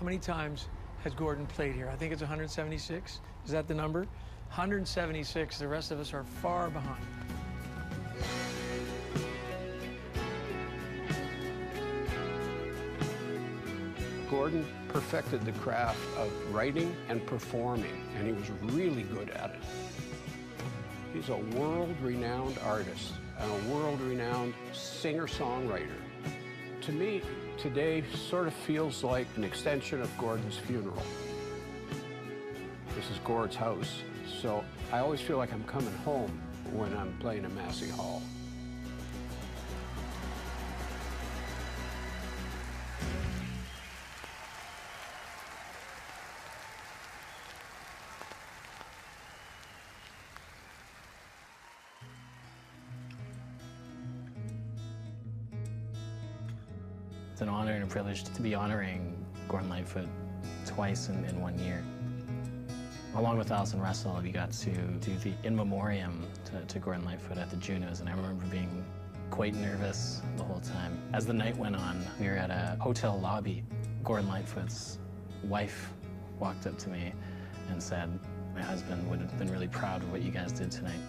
How many times has Gordon played here? I think it's 176. Is that the number? 176. The rest of us are far behind. Gordon perfected the craft of writing and performing, and he was really good at it. He's a world-renowned artist and a world-renowned singer-songwriter. To me, today sort of feels like an extension of Gordon's funeral. This is Gord's house, so I always feel like I'm coming home when I'm playing at Massey Hall. It's an honor and a privilege to be honoring Gordon Lightfoot twice in 1 year. Along with Wiles and Russell, we got to do the in memoriam to Gordon Lightfoot at the Junos, and I remember being quite nervous the whole time. As the night went on, we were at a hotel lobby. Gordon Lightfoot's wife walked up to me and said, "My husband would have been really proud of what you guys did tonight."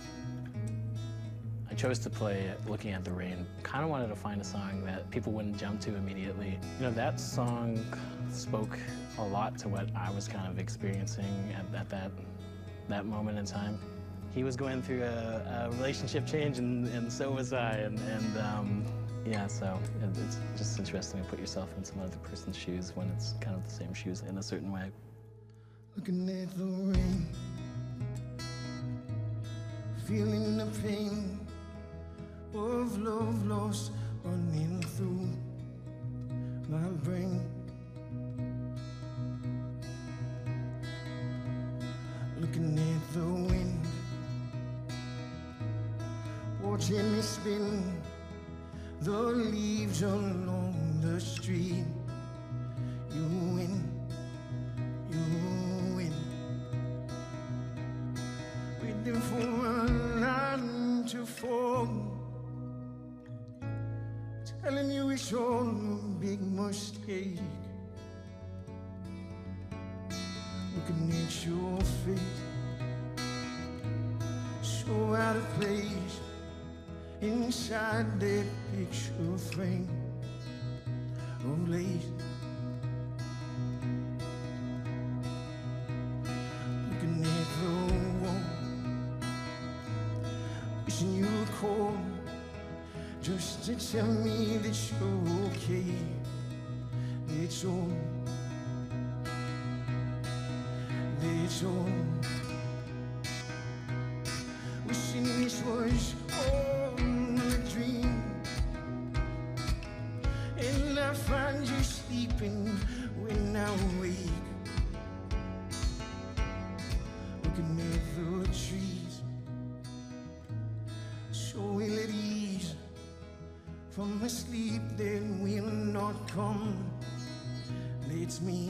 I chose to play Looking at the Rain. Kind of wanted to find a song that people wouldn't jump to immediately. You know, that song spoke a lot to what I was kind of experiencing at that moment in time. He was going through a relationship change, and so was I. Yeah, so it's just interesting to put yourself in some other person's shoes when it's kind of the same shoes in a certain way. Looking at the rain, feeling the pain of love lost running through my brain. Looking at the wind, watching me spin the leaves along the street. You win, you win. Waiting for a line to fall, telling you it's all a big mistake. Looking at your face, so out of place inside that picture frame of lace. Looking at the wall, wishing you would call just to tell me that you're okay. It's all, it's all. Wishing this was all a dream, and I find you sleeping when I wake. Looking at the trees, so ill at ease from a sleep that will not come. It's me.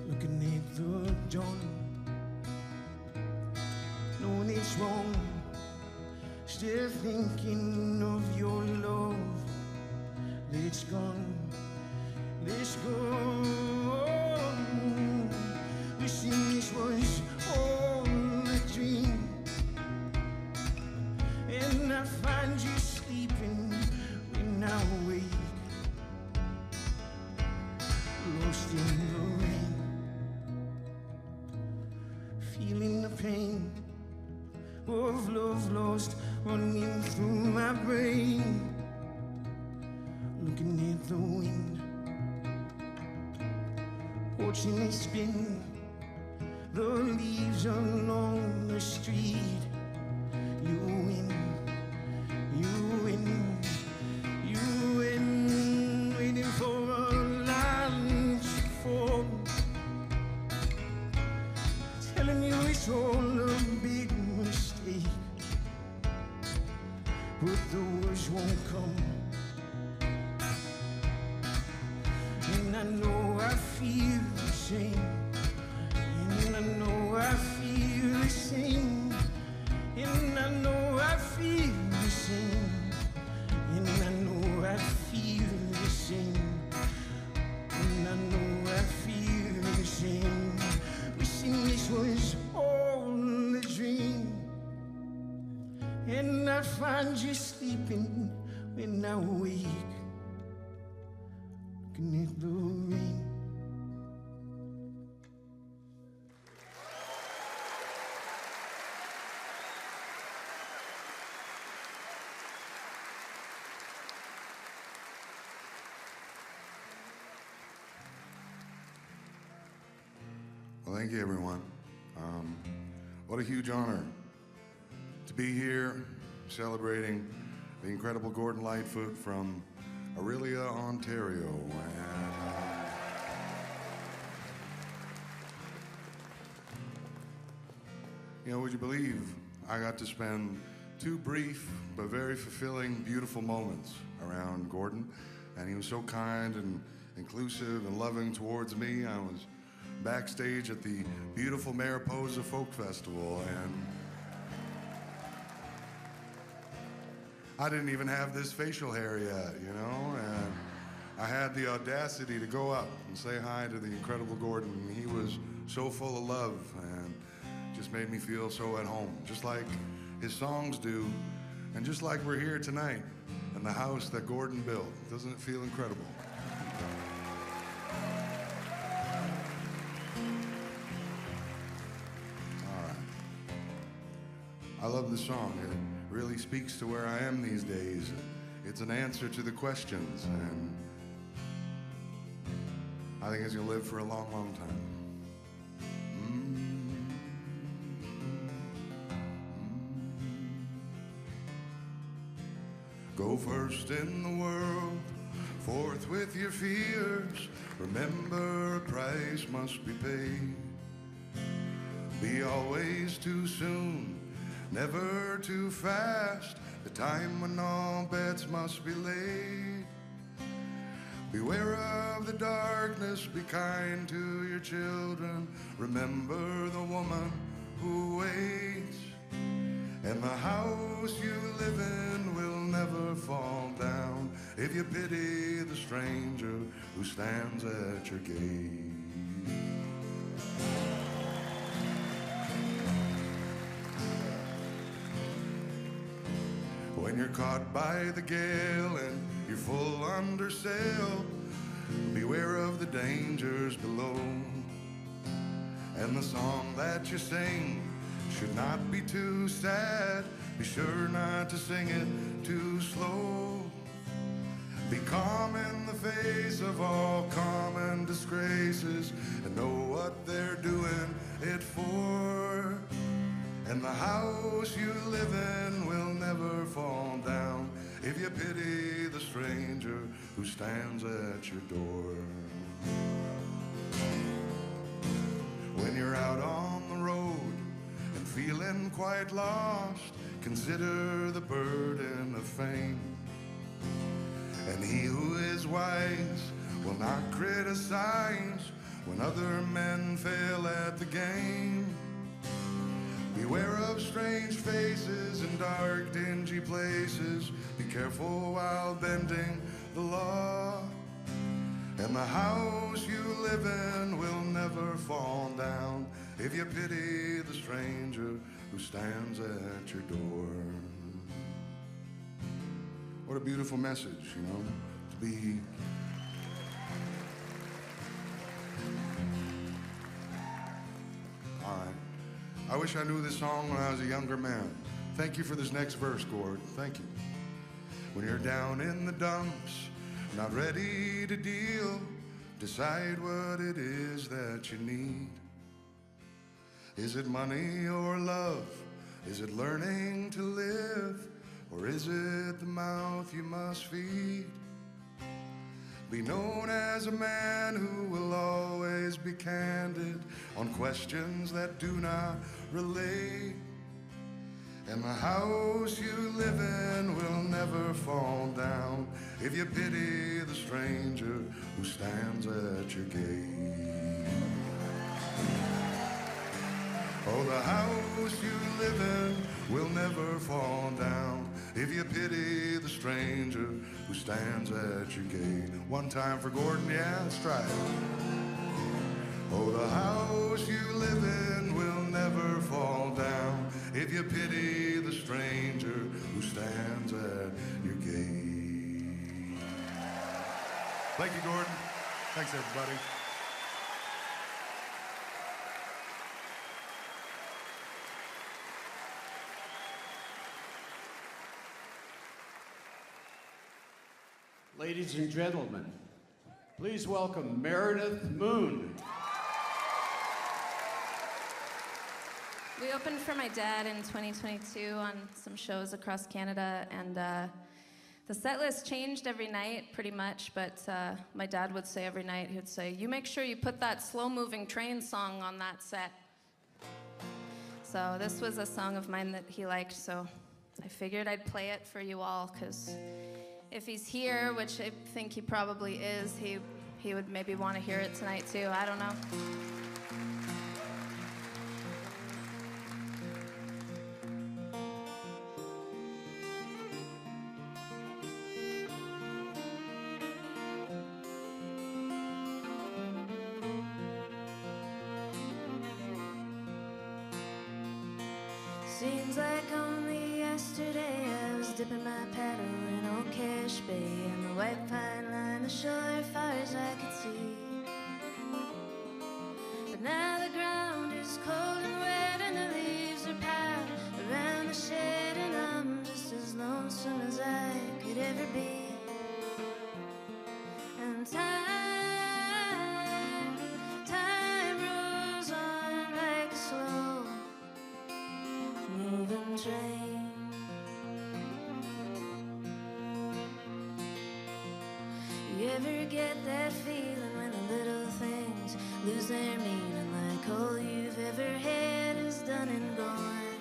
Looking at the dawn, knowing it's wrong, still thinking of your love. It's gone, it's gone. Wishing this was all a dream, and I find you sleeping when I wake, lost in the rain, feeling the pain of love lost running through my brain. Looking at the wind, watching it spin the leaves along the street. You win, you win, you win. Waiting for a line to fall, telling you it's all a big mistake, but the words won't come. And I know I feel the same, and I know I feel the same, and I know I feel the same, and I know I feel find you sleeping when I wake, looking at the rain. Well, thank you, everyone. What a huge honor to be here celebrating the incredible Gordon Lightfoot from Aurelia, Ontario. And, would you believe I got to spend 2 brief but very fulfilling, beautiful moments around Gordon, and he was so kind and inclusive and loving towards me. I was backstage at the beautiful Mariposa Folk Festival, and I didn't even have this facial hair yet, and I had the audacity to go up and say hi to the incredible Gordon. He was so full of love and just made me feel so at home, just like his songs do, and just like we're here tonight in the house that Gordon built. Doesn't it feel incredible? I love the song. It really speaks to where I am these days. It's an answer to the questions, and I think it's gonna live for a long, long time. Go first in the world, forth with your fears. Remember, a price must be paid. Be always too soon, never too fast, the time when all bets must be laid. Beware of the darkness, be kind to your children. Remember the woman who waits, and the house you live in will never fall down if you pity the stranger who stands at your gate. When you're caught by the gale and you're full under sail, beware of the dangers below. And the song that you sing should not be too sad. Be sure not to sing it too slow. Be calm in the face of all common disgraces and know what they're doing it for. And the house you live in will never fall down if you pity the stranger who stands at your door. When you're out on the road and feeling quite lost, consider the burden of fame. And he who is wise will not criticize when other men fail at the game. Beware of strange faces in dark, dingy places. Be careful while bending the law. And the house you live in will never fall down if you pity the stranger who stands at your door. What a beautiful message, to be all right. I wish I knew this song when I was a younger man. Thank you for this next verse, Gord. Thank you. When you're down in the dumps, not ready to deal, decide what it is that you need. Is it money or love? Is it learning to live? Or is it the mouth you must feed? Be known as a man who will always be candid on questions that do not relate. And the house you live in will never fall down if you pity the stranger who stands at your gate. Oh, the house you live in will never fall down if you pity the stranger who stands at your gate. One time for Gordon, yeah, let's try it. Oh, the house you live in will never fall down if you pity the stranger who stands at your gate. Thank you, Gordon. Thanks, everybody. Ladies and gentlemen, please welcome Meredith Moon. We opened for my dad in 2022 on some shows across Canada, and the set list changed every night pretty much, but my dad would say every night, he would say, "You make sure you put that slow-moving train song on that set." So this was a song of mine that he liked, so I figured I'd play it for you all, because if he's here, which I think he probably is, he would maybe want to hear it tonight too, I don't know. Seems like only yesterday I was dipping my paddle in old Cache Bay, and the white pine line the shore far as I could see. But now the ground is cold and wet and the leaves are piled around the shed, and I'm just as lonesome as I could ever be. And time rolls on like a slow moving train. You ever get that feeling when the little things lose their meaning, like all you've ever had is done and gone?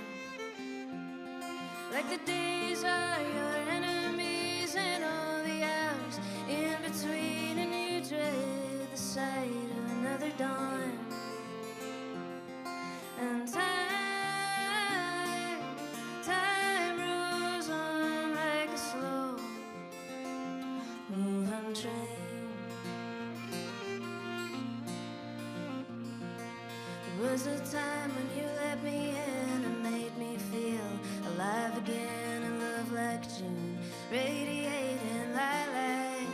Like the days are your enemies and all the hours in between, and you dread the sight of another dawn. And time rolls on like a slow moving train. There was a time when you let me in and made me feel alive again, and love like June, radiating lilac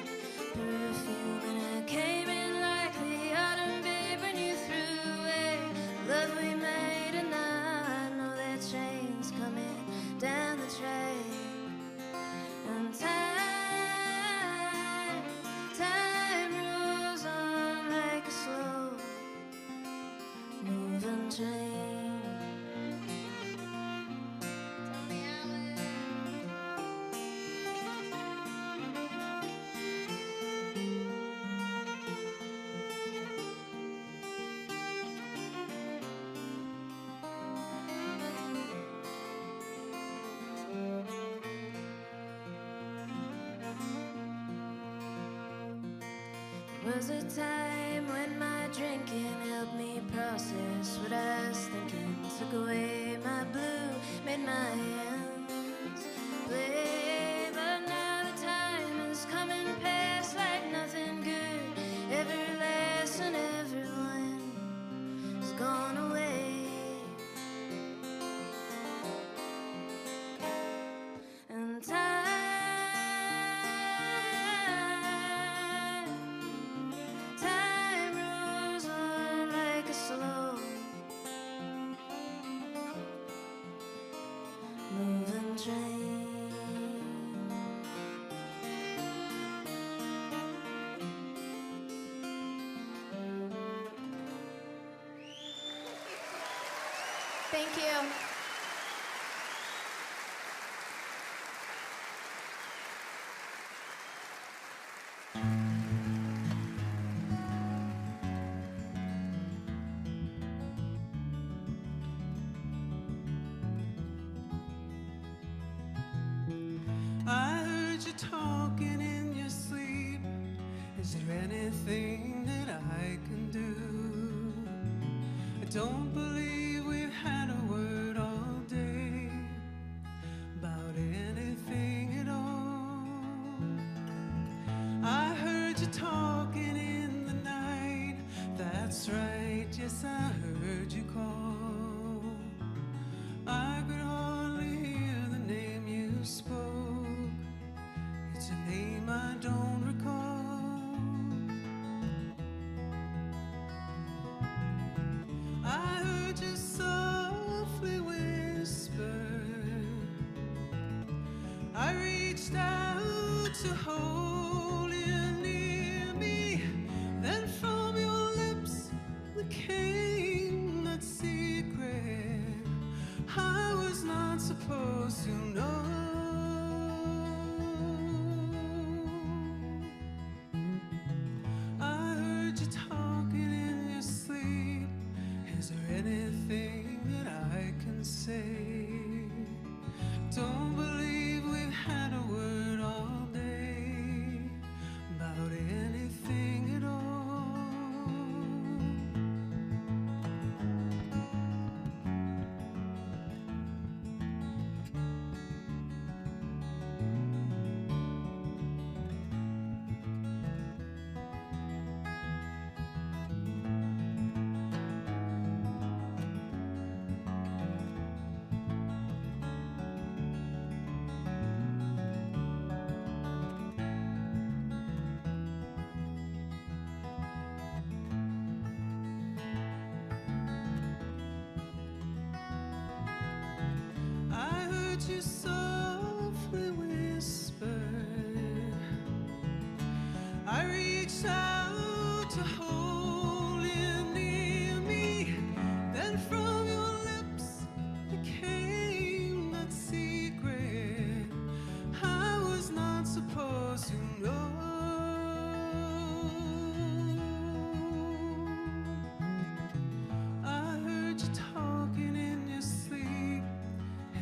perfume. And I came in like the autumn, babe, when you threw away the love we made, and now I know that train's coming down the track. And time rolls on like a slow moving train. Tell me, Alice. Was a time when my drinking helped me process what I was thinking, took away my blue, made my hands play. But now the time is coming past like nothing good ever lasts, and everyone has gone away. And time rolls on like a slow moving train. Thank you. I heard you talking in your sleep. Is there anything that I can do? I don't believe we've had a word all day about anything at all. I heard you talking in the night. That's right, yes, I heard you call. I could hold you near me. Then from your lips there came that secret I was not supposed to know. I heard you talking in your sleep. Is there anything that I can say? Don't believe we've had a word all day about anything at all. I heard you softly whisper. I reached out to hold you near me. Then from your lips there came that secret I was not supposed to know. I heard you talking in your sleep.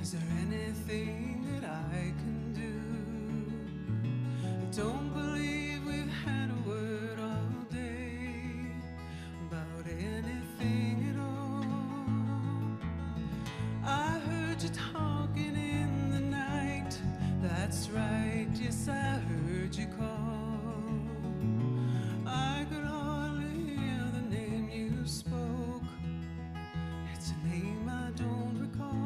Is there anything that I can do? I don't believe we've had a word all day about anything at all. I heard you talking in the night. That's right, yes, I heard you call. I could hardly hear the name you spoke. It's a name I don't recall.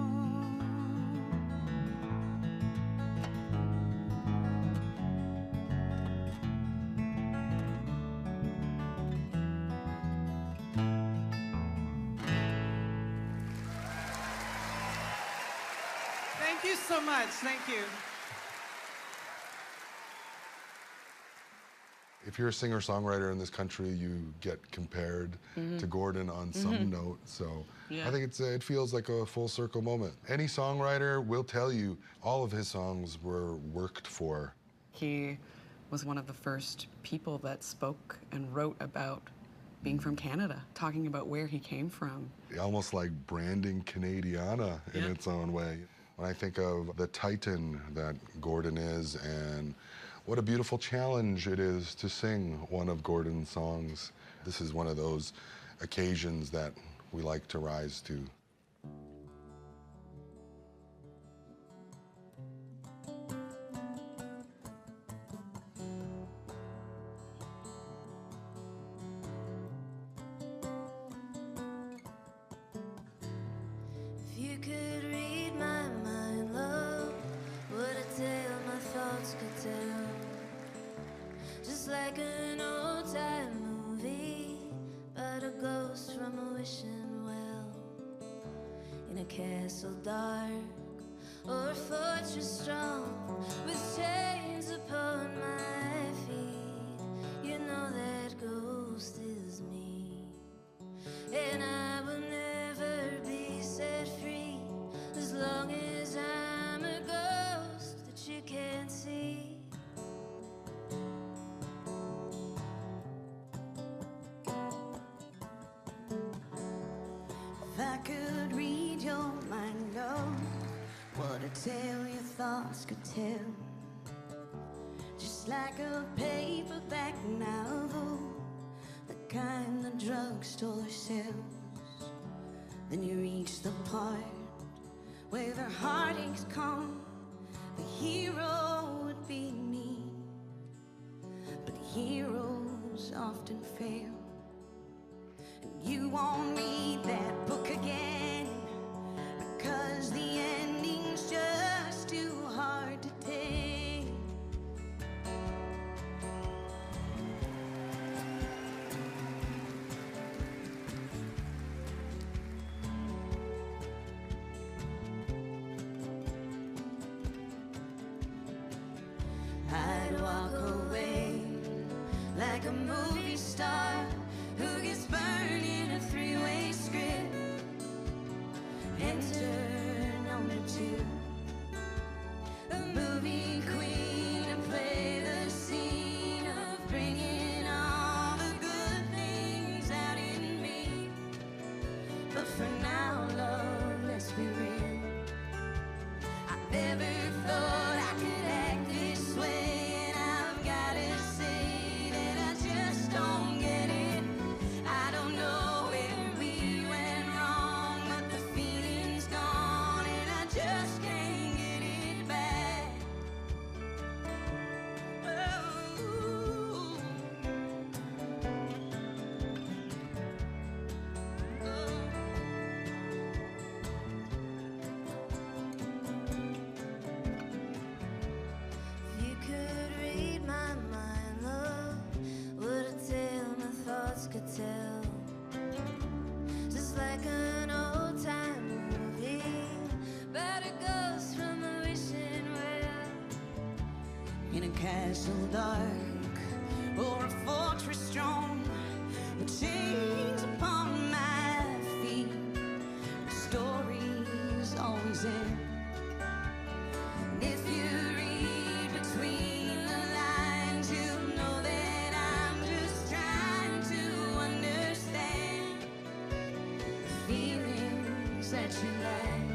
Thank you so much. Thank you. If you're a singer-songwriter in this country, you get compared to Gordon on some note. So Yeah. I think it feels like a full circle moment. Any songwriter will tell you all of his songs were worked for. He was one of the first people that spoke and wrote about being from Canada, talking about where he came from. Almost like branding Canadiana in Yeah. its own way. When I think of the titan that Gordon is and what a beautiful challenge it is to sing one of Gordon's songs. This is one of those occasions that we like to rise to. If you could read my mind, love, what a tale my thoughts could tell. Just like an old-time movie about a ghost from a wishing well. In a castle dark or a fortress strong with chains upon my feet. You know that ghost is me, and I will never be set free as long as I'm a ghost that you can't see. If I could read your mind, oh, what a tale your thoughts could tell. Just like a paperback novel, the kind the drugstore sells. Then you reach the part where the heartaches come. The hero would be me, but heroes often fail. And you won't read that book again, because the ending's just too hard to take. I don't walk away like a movie star who gets burned in a three-way script. Enter number 2, a movie queen to play the scene of bringing all the good things out in me. But for now, love, let's be real. I never thought I could act this way, and I've gotta say that I just don't get it. I don't know where we went wrong, but the feeling's gone, and I just can't get it back. If you could read my mind, love, what a tale my thoughts could tell. Just like an old-time movie about a ghost from a wishing well. In a castle dark or a fortress strong, with chains upon my feet, the story's always end. And if you read between the lines, you'll know that I'm just trying to understand the feelings that you like.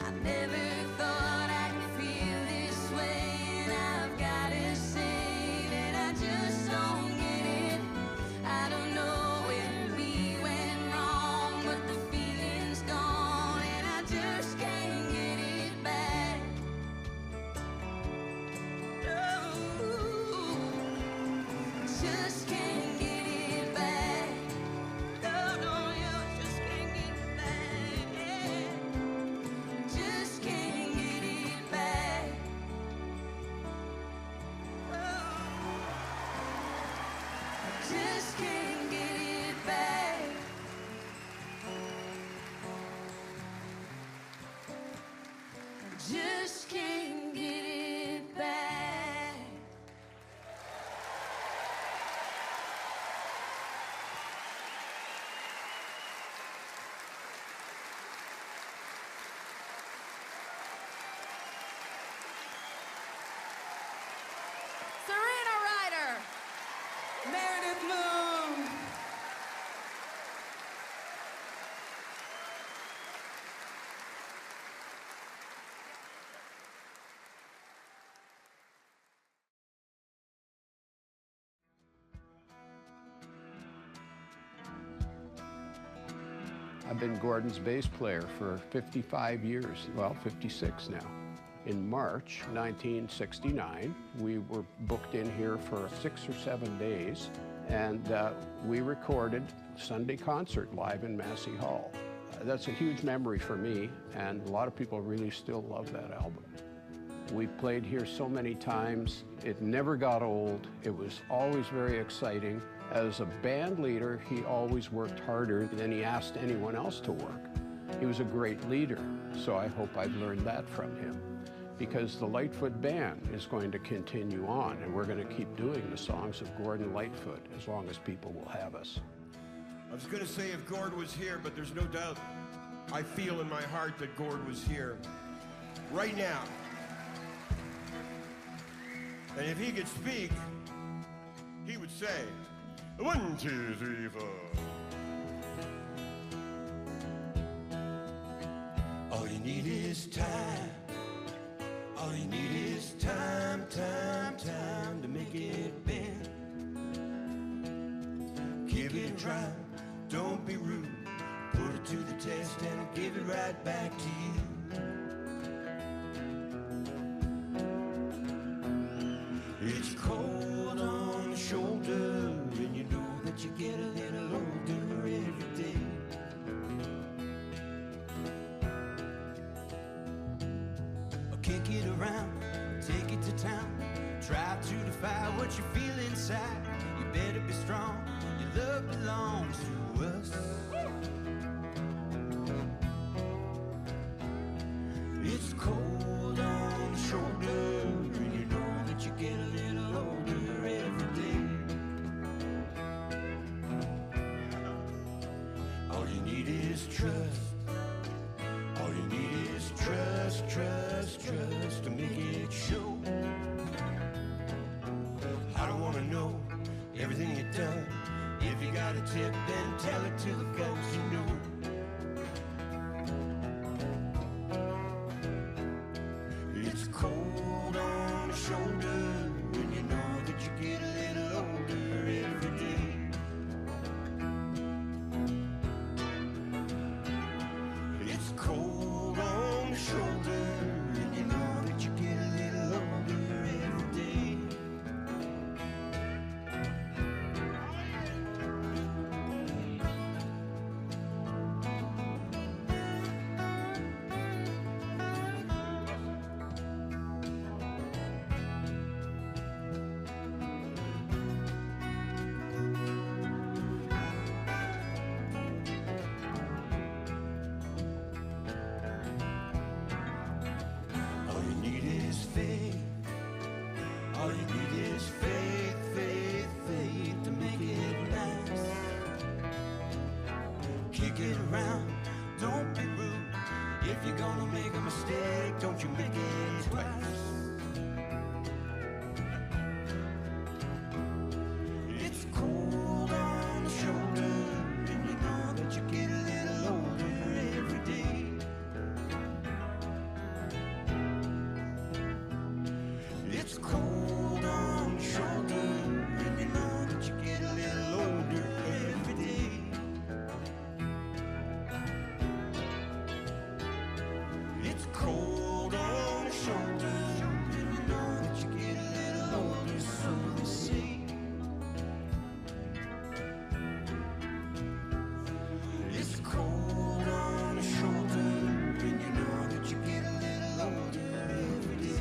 I never thought I could feel this way, and I've gotta say that I just don't get it. I don't know where we went wrong, but the feeling's gone, and I just can't get it back. No, just can't get it back. No, you just can't get it back. Just can't get it back. Just can't get it back. Just can't get it back. Serena Ryder. Meredith Moon. I've been Gordon's bass player for 55 years, well, 56 now. In March 1969, we were booked in here for 6 or 7 days, and we recorded Sunday concert live in Massey Hall. That's a huge memory for me, and a lot of people really still love that album. We played here so many times. It never got old. It was always very exciting. As a band leader, he always worked harder than he asked anyone else to work. He was a great leader, so I hope I've learned that from him. Because the Lightfoot Band is going to continue on, and we're going to keep doing the songs of Gordon Lightfoot as long as people will have us. I was going to say if Gord was here, but there's no doubt I feel in my heart that Gord was here right now. And if he could speak, he would say, 1, 2, 3, 4. All you need is time. All you need is time, time, time to make it bend. Give it a try, don't be rude. Put it to the test and I'll give it right back to you. It's cold on the shoulder, and you know that you get a little older every day. Kick it around, take it to town. Try to defy what you feel inside. You better be strong, your love belongs to us. It's cold on the shoulder, and you know that you get everything you've done. If you got a tip, then tell it to the folks you know. It's cold on the shoulder when you know that you get a little older every day. It's cold on the shoulder when you know that you get a little older every day. All you need is faith. All you need is faith, faith, faith to make it nice. Kick it around, don't be rude. If you're gonna make a mistake, don't you make it twice. It's cold on the shoulder, and you know that you get a little older every day. It's cold on the shoulder, and you know that you get a little older every day. It's cold on the shoulder, and you know that you get a little older, so they say. It's cold on the shoulder, and you know that you get a little older every day.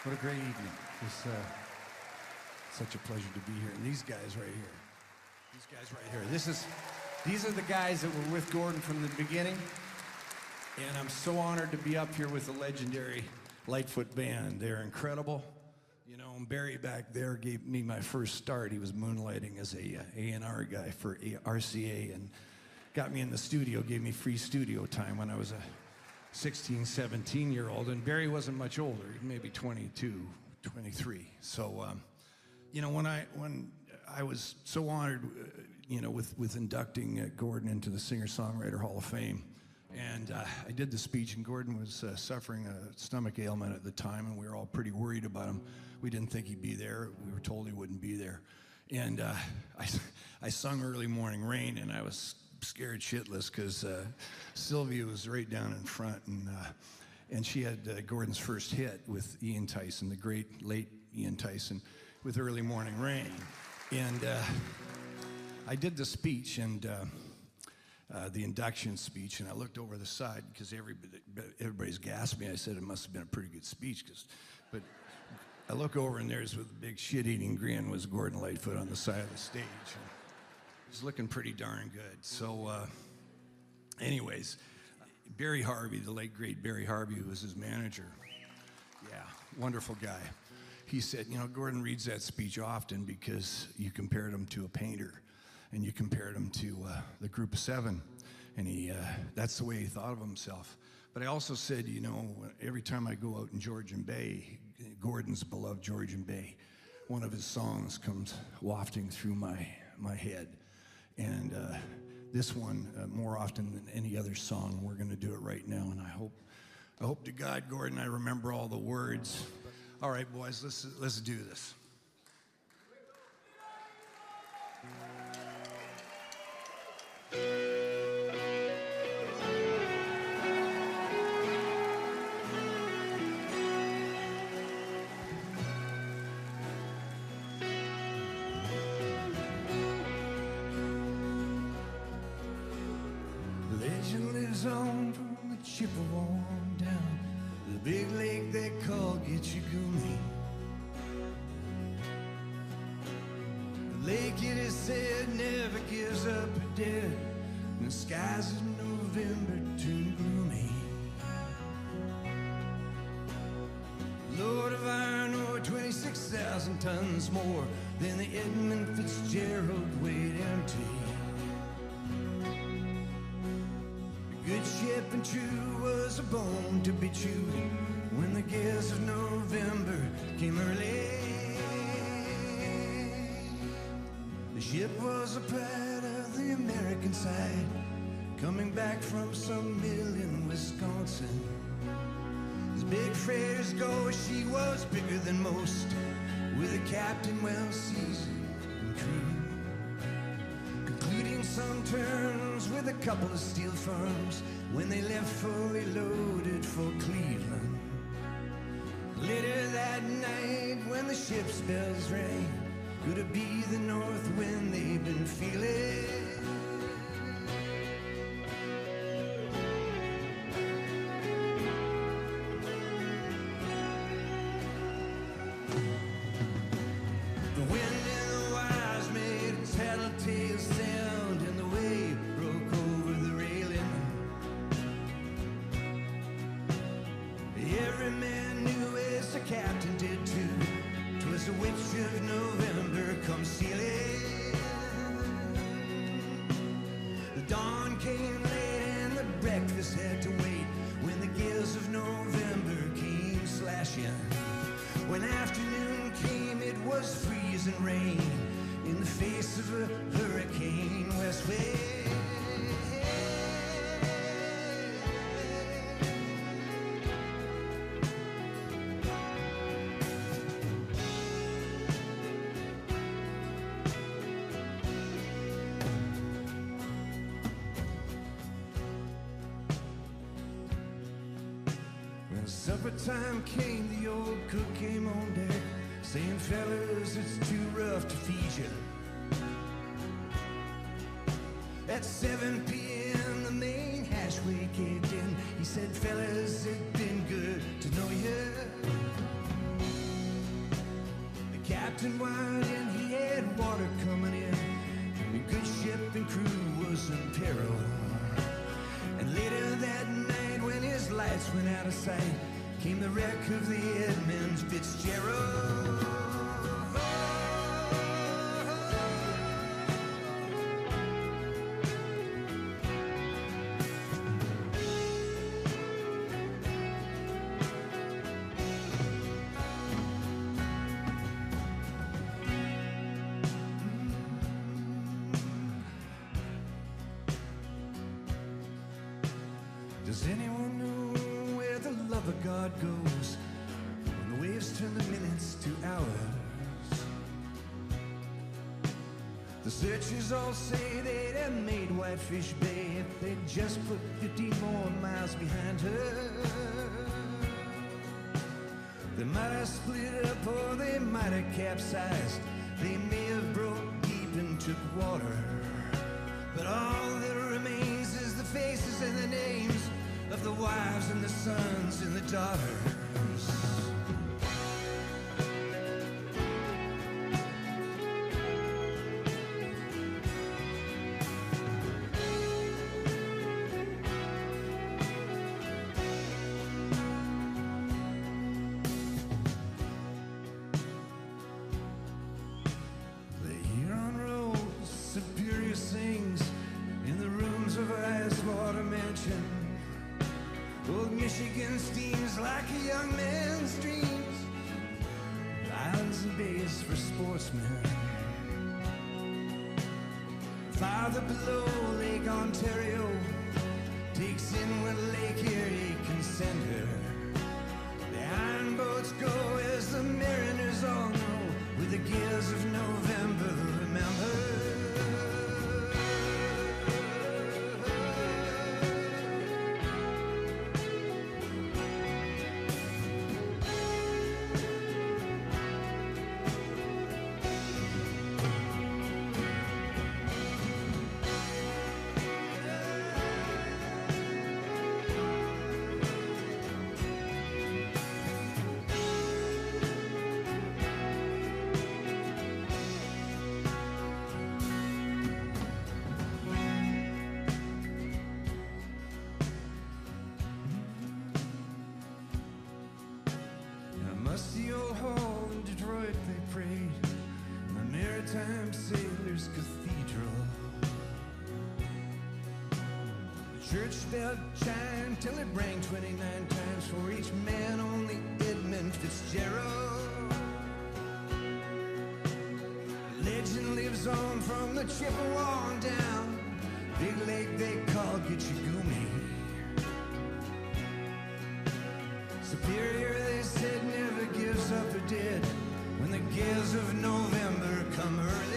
What a great evening. It's such a pleasure to be here. And these guys right here. These guys right here. These are the guys that were with Gordon from the beginning. And I'm so honored to be up here with the legendary Lightfoot Band. They're incredible. You know, and Barry back there gave me my first start. He was moonlighting as a A&R guy for RCA and got me in the studio, gave me free studio time when I was a 16, 17-year-old. And Barry wasn't much older, maybe 22, 23. So, you know, when I was so honored, you know, with inducting Gordon into the Singer-Songwriter Hall of Fame. And I did the speech, and Gordon was suffering a stomach ailment at the time, and we were all pretty worried about him. We didn't think he'd be there. We were told he wouldn't be there. And I sung Early Morning Rain, and I was scared shitless because Sylvia was right down in front, and she had Gordon's first hit with Ian Tyson, the great late Ian Tyson, with Early Morning Rain. And I did the speech, and the induction speech, and I looked over the side because everybody's gasping. I said it must have been a pretty good speech, but I look over, and there's with a big shit-eating grin was Gordon Lightfoot on the side of the stage. And he's looking pretty darn good. So, anyways, Barry Harvey, the late great Barry Harvey, who was his manager, yeah, wonderful guy. He said, you know, Gordon reads that speech often because you compared him to a painter. And you compared him to the Group of Seven, and that's the way he thought of himself. But I also said, you know, every time I go out in Georgian Bay, Gordon's beloved Georgian Bay, one of his songs comes wafting through my head. And this one, more often than any other song, we're going to do it right now. And I hope to God, Gordon, I remember all the words. All right, boys, let's do this. Legend lives on from the Chippewa down the big lake they call Gitchagumi. The lake, it is said, never gives up a dead, and the skies of November too gloomy. Lord of Iron Ore, 6,000 tons more than the Edmund Fitzgerald weighed empty. A good ship and true was a bone to be chewed when the gales of November came early. The ship was a pride of the American side, coming back from some mill in Wisconsin. As big freighters go, she was bigger than most, with a captain well seasoned and crew, concluding some terms with a couple of steel firms when they left fully loaded for Cleveland. Later that night when the ship's bells rang, could it be the north wind they've been feeling? The wind in the wires made a tattletale sound, and the wave broke over the railing. Every man knew, as the captain did too, 'twas the witch of November come sailing. The dawn came late and the breakfast had to wait when the gales of November came slashing. When afternoon came, it was freezing rain in the face of a hurricane west wind. Supper time came, the old cook came on deck, saying, fellas, it's too rough to feed you. At 7 p.m. the main hatchway caved in. He said, fellas, it's been good to know you. The captain wired in, he had water coming in. The good ship and crew was in peril. And later that night when his lights went out of sight, came the wreck of the Edmund Fitzgerald. Does anyone know where the love of God goes when the waves turn the minutes to hours? The searchers all say they'd have made Whitefish Bay if they'd just put 50 more miles behind her. They might have split up or they might have capsized. They may have broke deep and took water. But all that remains is the faces and the names of the wives and the sons and the daughters. The Huron rolls, Superior sings in the rooms of Icewater Mansion. Old Michigan steams like a young man's dreams. Islands and bays for sportsmen. Farther below, Lake Ontario takes in what Lake Erie can send her. The iron boats go, as the mariners all know, with the gales of November, remember. Musty old hall in Detroit they prayed in the Maritime Sailors Cathedral. The church bell chimed till it rang 29 times for each man on the Edmund Fitzgerald. Legend lives on from the Chippewa on down. Big lake they call Gitchagumi. Superior, they said, never gives up the dead when the gales of November come early.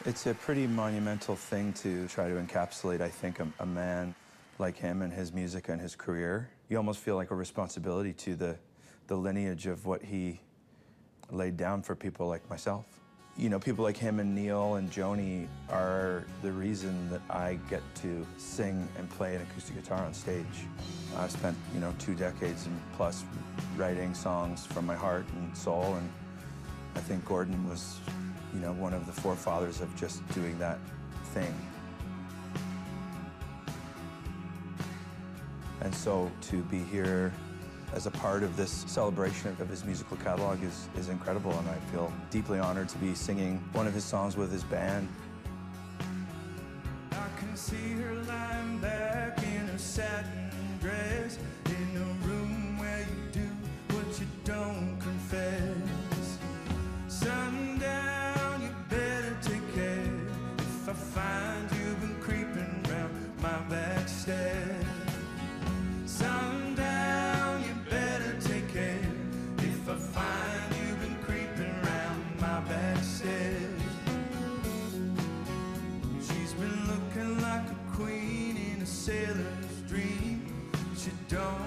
It's a pretty monumental thing to try to encapsulate, I think, a man like him and his music and his career. You almost feel like a responsibility to the lineage of what he laid down for people like myself. You know, people like him and Neil and Joni are the reason that I get to sing and play an acoustic guitar on stage. I've spent, 2 decades and plus writing songs from my heart and soul, and I think Gordon was one of the forefathers of just doing that thing. And so to be here as a part of this celebration of his musical catalog is incredible, and I feel deeply honored to be singing one of his songs with his band. I can see her lying back in her satin dress in a room where you do what you don't confess. Sundown, you better take care if I find you've been creeping round my back stairs. Sundown, you better take care if I find you've been creeping round my back stairs. She's been looking like a queen in a sailor's dream. She don't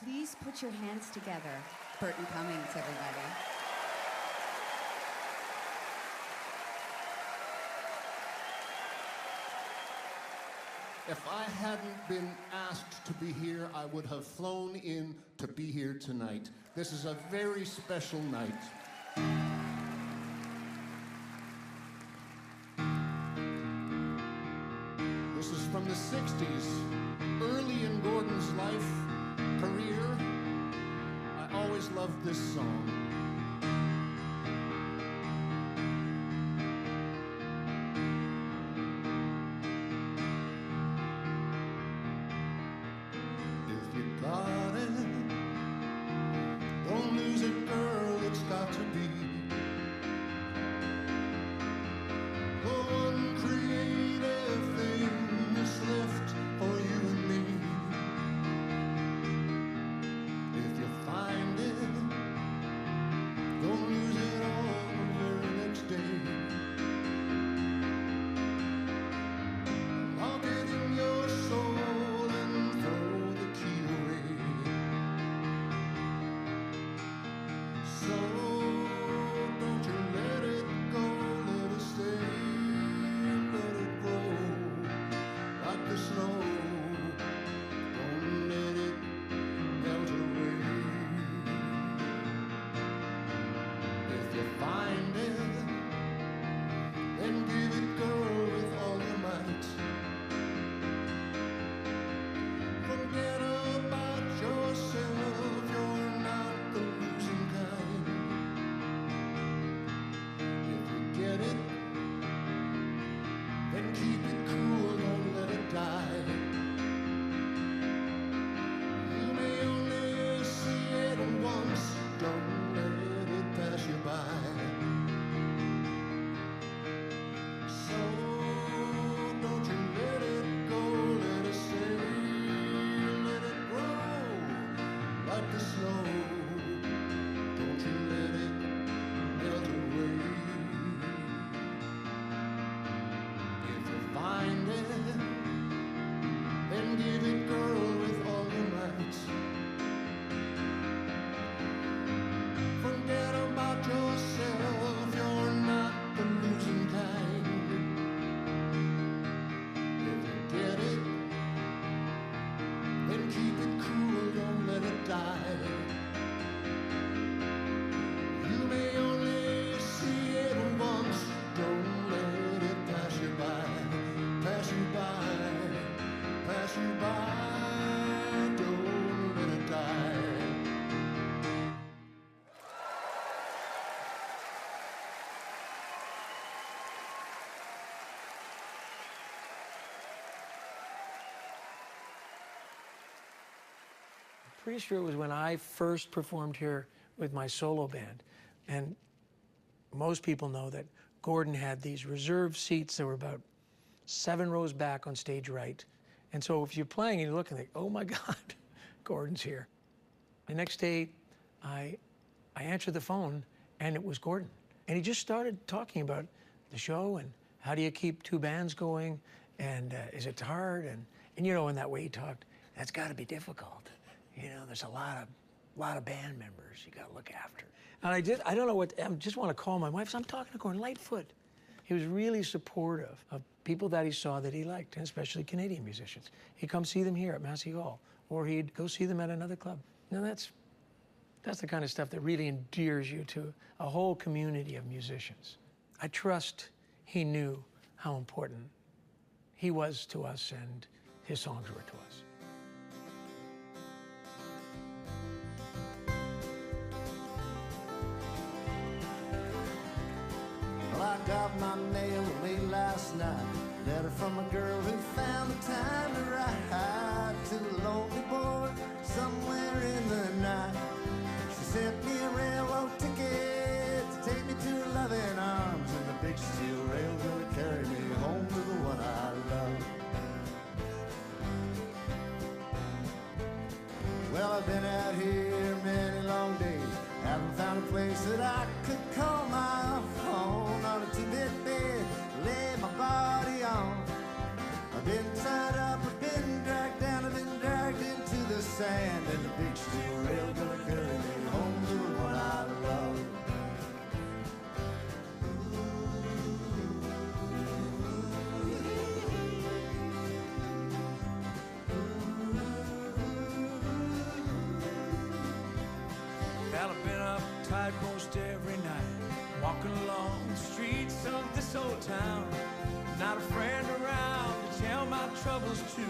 Please put your hands together. Burton Cummings, everybody. If I hadn't been asked to be here, I would have flown in to be here tonight. This is a very special night. This is from the 60s, early in Gordon's life, career. I always loved this song. Pretty sure it was when I first performed here with my solo band. And most people know that Gordon had these reserved seats that were about 7 rows back on stage right. And so if you're playing and you look and think, oh my God, Gordon's here. The next day, I answered the phone and it was Gordon. And he just started talking about the show and how do you keep 2 bands going and is it hard? And you know, in that way he talked, that's gotta be difficult. You know, there's a lot of band members you got to look after. And I don't know what, I just want to call my wife. So I'm talking to Gordon Lightfoot. He was really supportive of people that he saw that he liked, and especially Canadian musicians. He'd come see them here at Massey Hall, or he'd go see them at another club. Now that's the kind of stuff that really endears you to a whole community of musicians. I trust he knew how important he was to us and his songs were to us. I got my mail late last night. Letter from a girl who found the time to write to a lonely boy somewhere in the night. She sent me a railroad ticket to take me to her loving arms, and the big steel rail gonna carry me home to the one I love. Well, I've been out here many long days, haven't found a place that I could call my home. On a 2-bit bed, lay my body on. I've been tied up, I've been dragged down, I've been dragged into the sand, and the big steel night, most every night, walking along the streets of this old town. Not a friend around to tell my troubles to.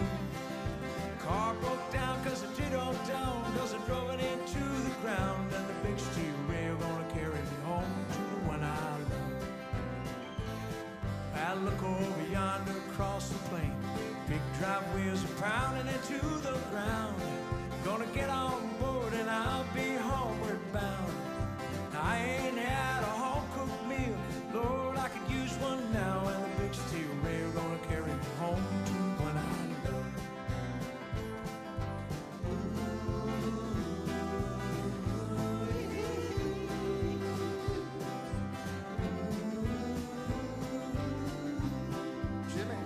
Car broke down cause it did all down, cause it drove it into the ground. And the big steel rail gonna carry me home to the one I love. I look over yonder across the plain, big drive wheels are pounding into the ground. Gonna get on board and I'll be homeward bound. I ain't had a home-cooked meal, Lord, I could use one now. And the big steel rail gonna carry me home to one I love. Jimmy.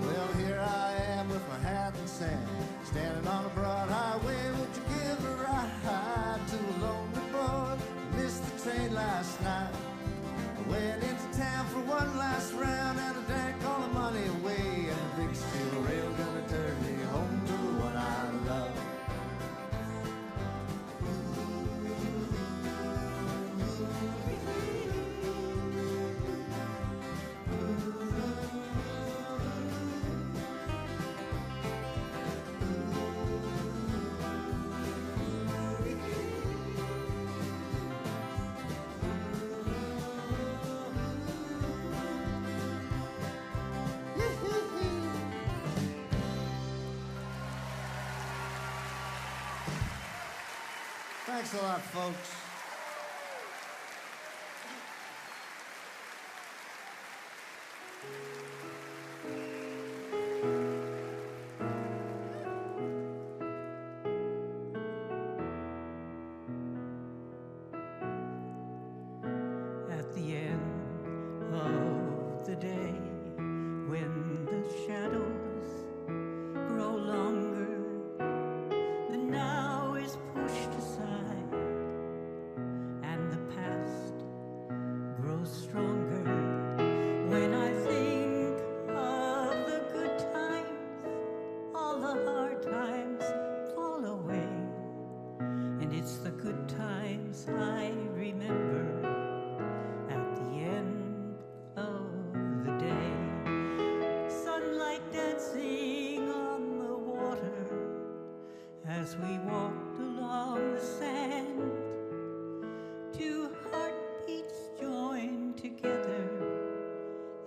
Well, here I am with my hat in sand, standing on a broad highway. Would you give a ride to a lonely boy? Missed the train last night. I went into town for one last round and I drank all the money away. And a big steel rail gonna turn me home to the one I love. Thanks a lot, folks. At the end of the day, when the shadows grow longer, the now is pushed aside, and the past grows stronger. When I think of the good times, all the hard times fall away, and it's the good times I remember. At the end of the day, sunlight dancing on the water as we walked along the sand, two heartbeats joined together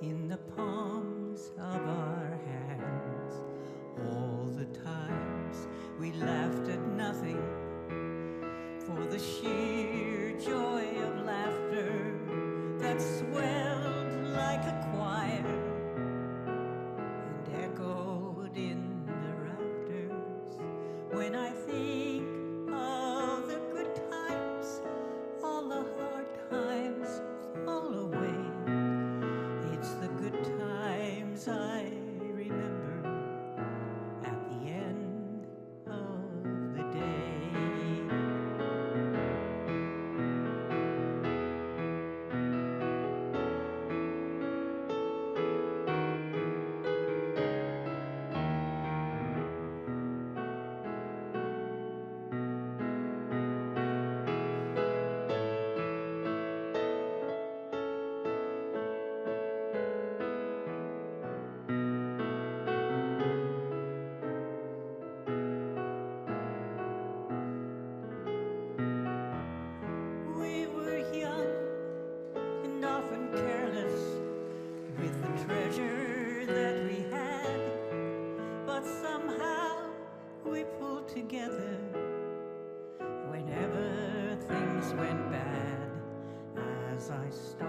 in the palms of our hands. All the times we laughed at nothing, for the sheer joy of laughter that swelled like a choir and echoed in the rafters. When I think of the good times, all the hard times fall away. It's the good times I remember at the end of the day. We were young and often careless with the treasure that we had, but somehow we pulled together whenever things went bad. As as I stop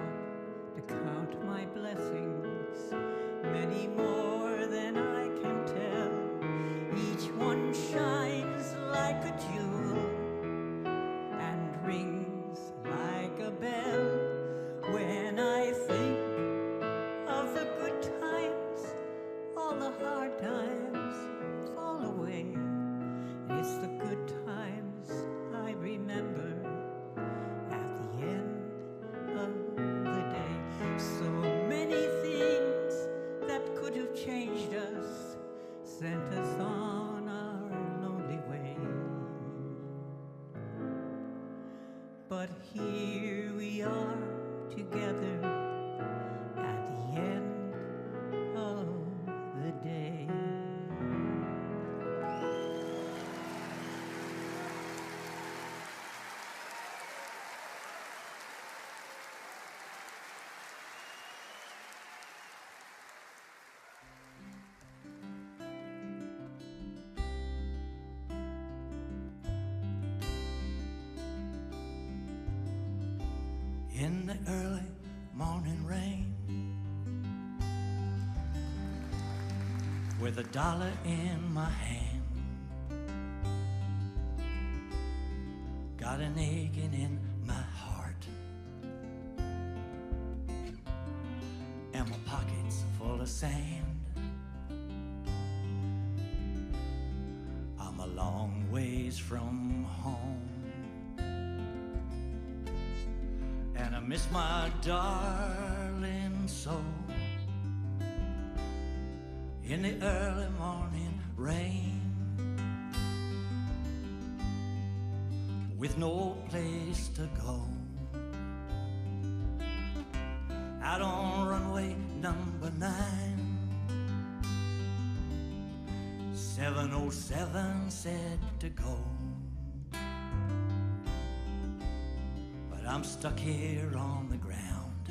to count my blessings, many more than I can tell. Each one shines like a jewel and rings like a bell. When I think of the good times, all the hard times fall away. It's the good times I remember at the end of the day. So many things that could have changed us sent us on our lonely way. But here we are together at the end of the day. In the early morning rain, with a dollar in my hand, got an aching in my heart, and my pockets full of sand. I'm a long ways from home, and I miss my darling so. In the early morning rain, with no place to go, out on runway number 9, 707 said to go. But I'm stuck here on the ground,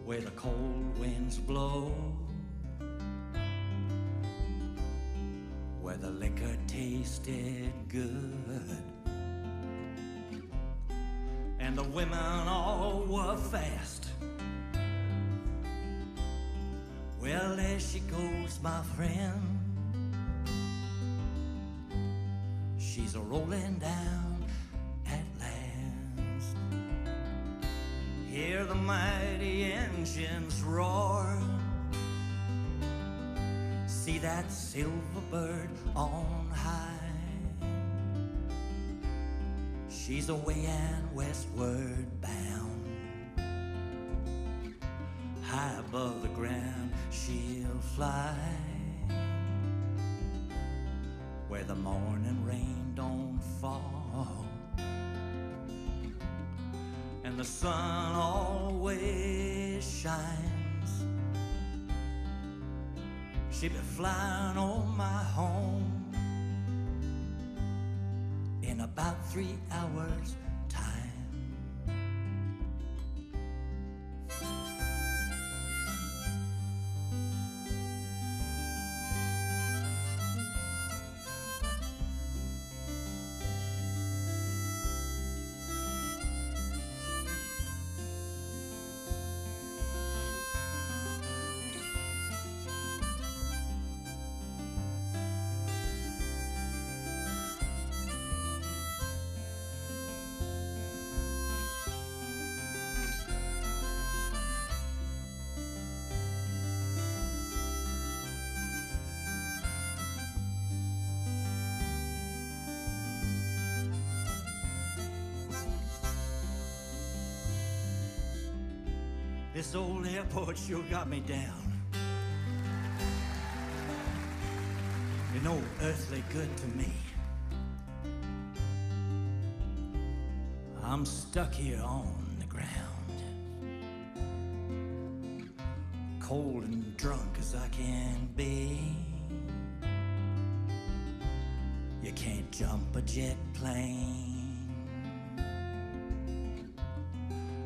where the cold winds blow, where the liquor tasted good, and the women all were fast. Well, there she goes, my friend. She's a-rolling down at last. Hear the mighty engines roar, see that silver bird on high. She's away and westward bound, high above the ground she'll fly, where the morning rain don't fall, and the sun always shines. She'll be flying on my home in about 3 hours' time. This old airport sure got me down. You're no earthly good to me. I'm stuck here on the ground, cold and drunk as I can be. You can't jump a jet plane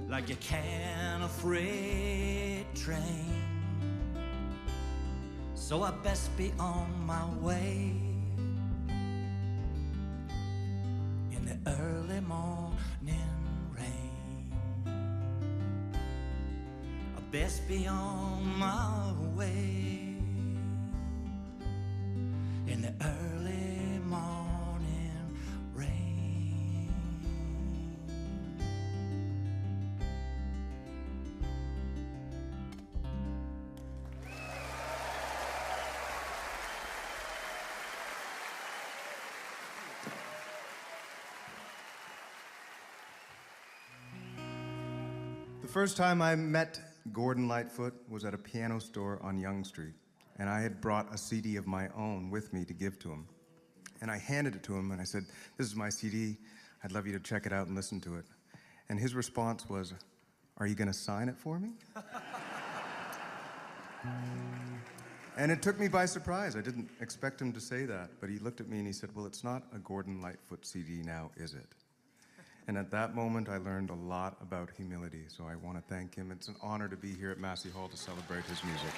like you can a freight train. So I best be on my way in the early best be on my way. In the early morning rain. The first time I met Gordon Lightfoot was at a piano store on Yonge Street, and I had brought a CD of my own with me to give to him. And I handed it to him, and I said, "This is my CD. I'd love you to check it out and listen to it." And his response was, "Are you gonna sign it for me?" And it took me by surprise. I didn't expect him to say that, but he looked at me and he said, "Well, it's not a Gordon Lightfoot CD now, is it?" And at that moment, I learned a lot about humility, so I want to thank him. It's an honor to be here at Massey Hall to celebrate his music.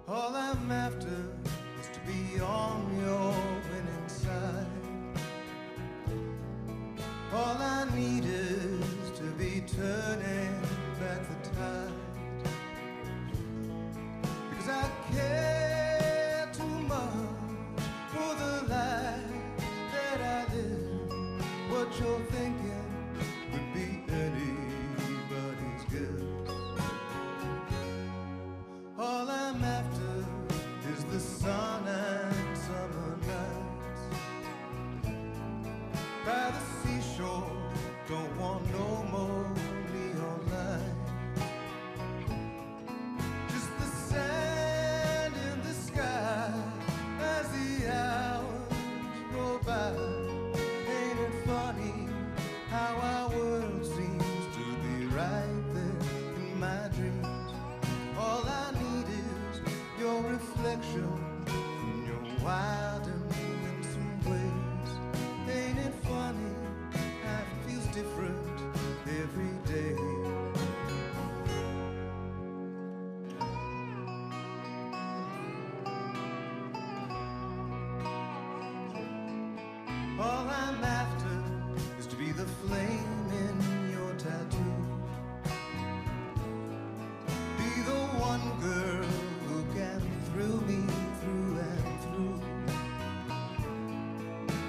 All I'm after is to be on your winning side. All I need is to be turning back the tide. Because I care too much for the life that I live. What you're thinking would be anybody's guess. All I'm after is the sun and summer nights by the seashore. Don't want no more neon lights. Just the sand in the sky as the hours roll by. Ain't it funny how our world seems to be right there in my dreams? All I need is your reflection in your wild and winsome ways. Ain't it funny how it feels different every day? All I'm after is to be the flame in your tattoo. Be the one girl who can thrill me through and through.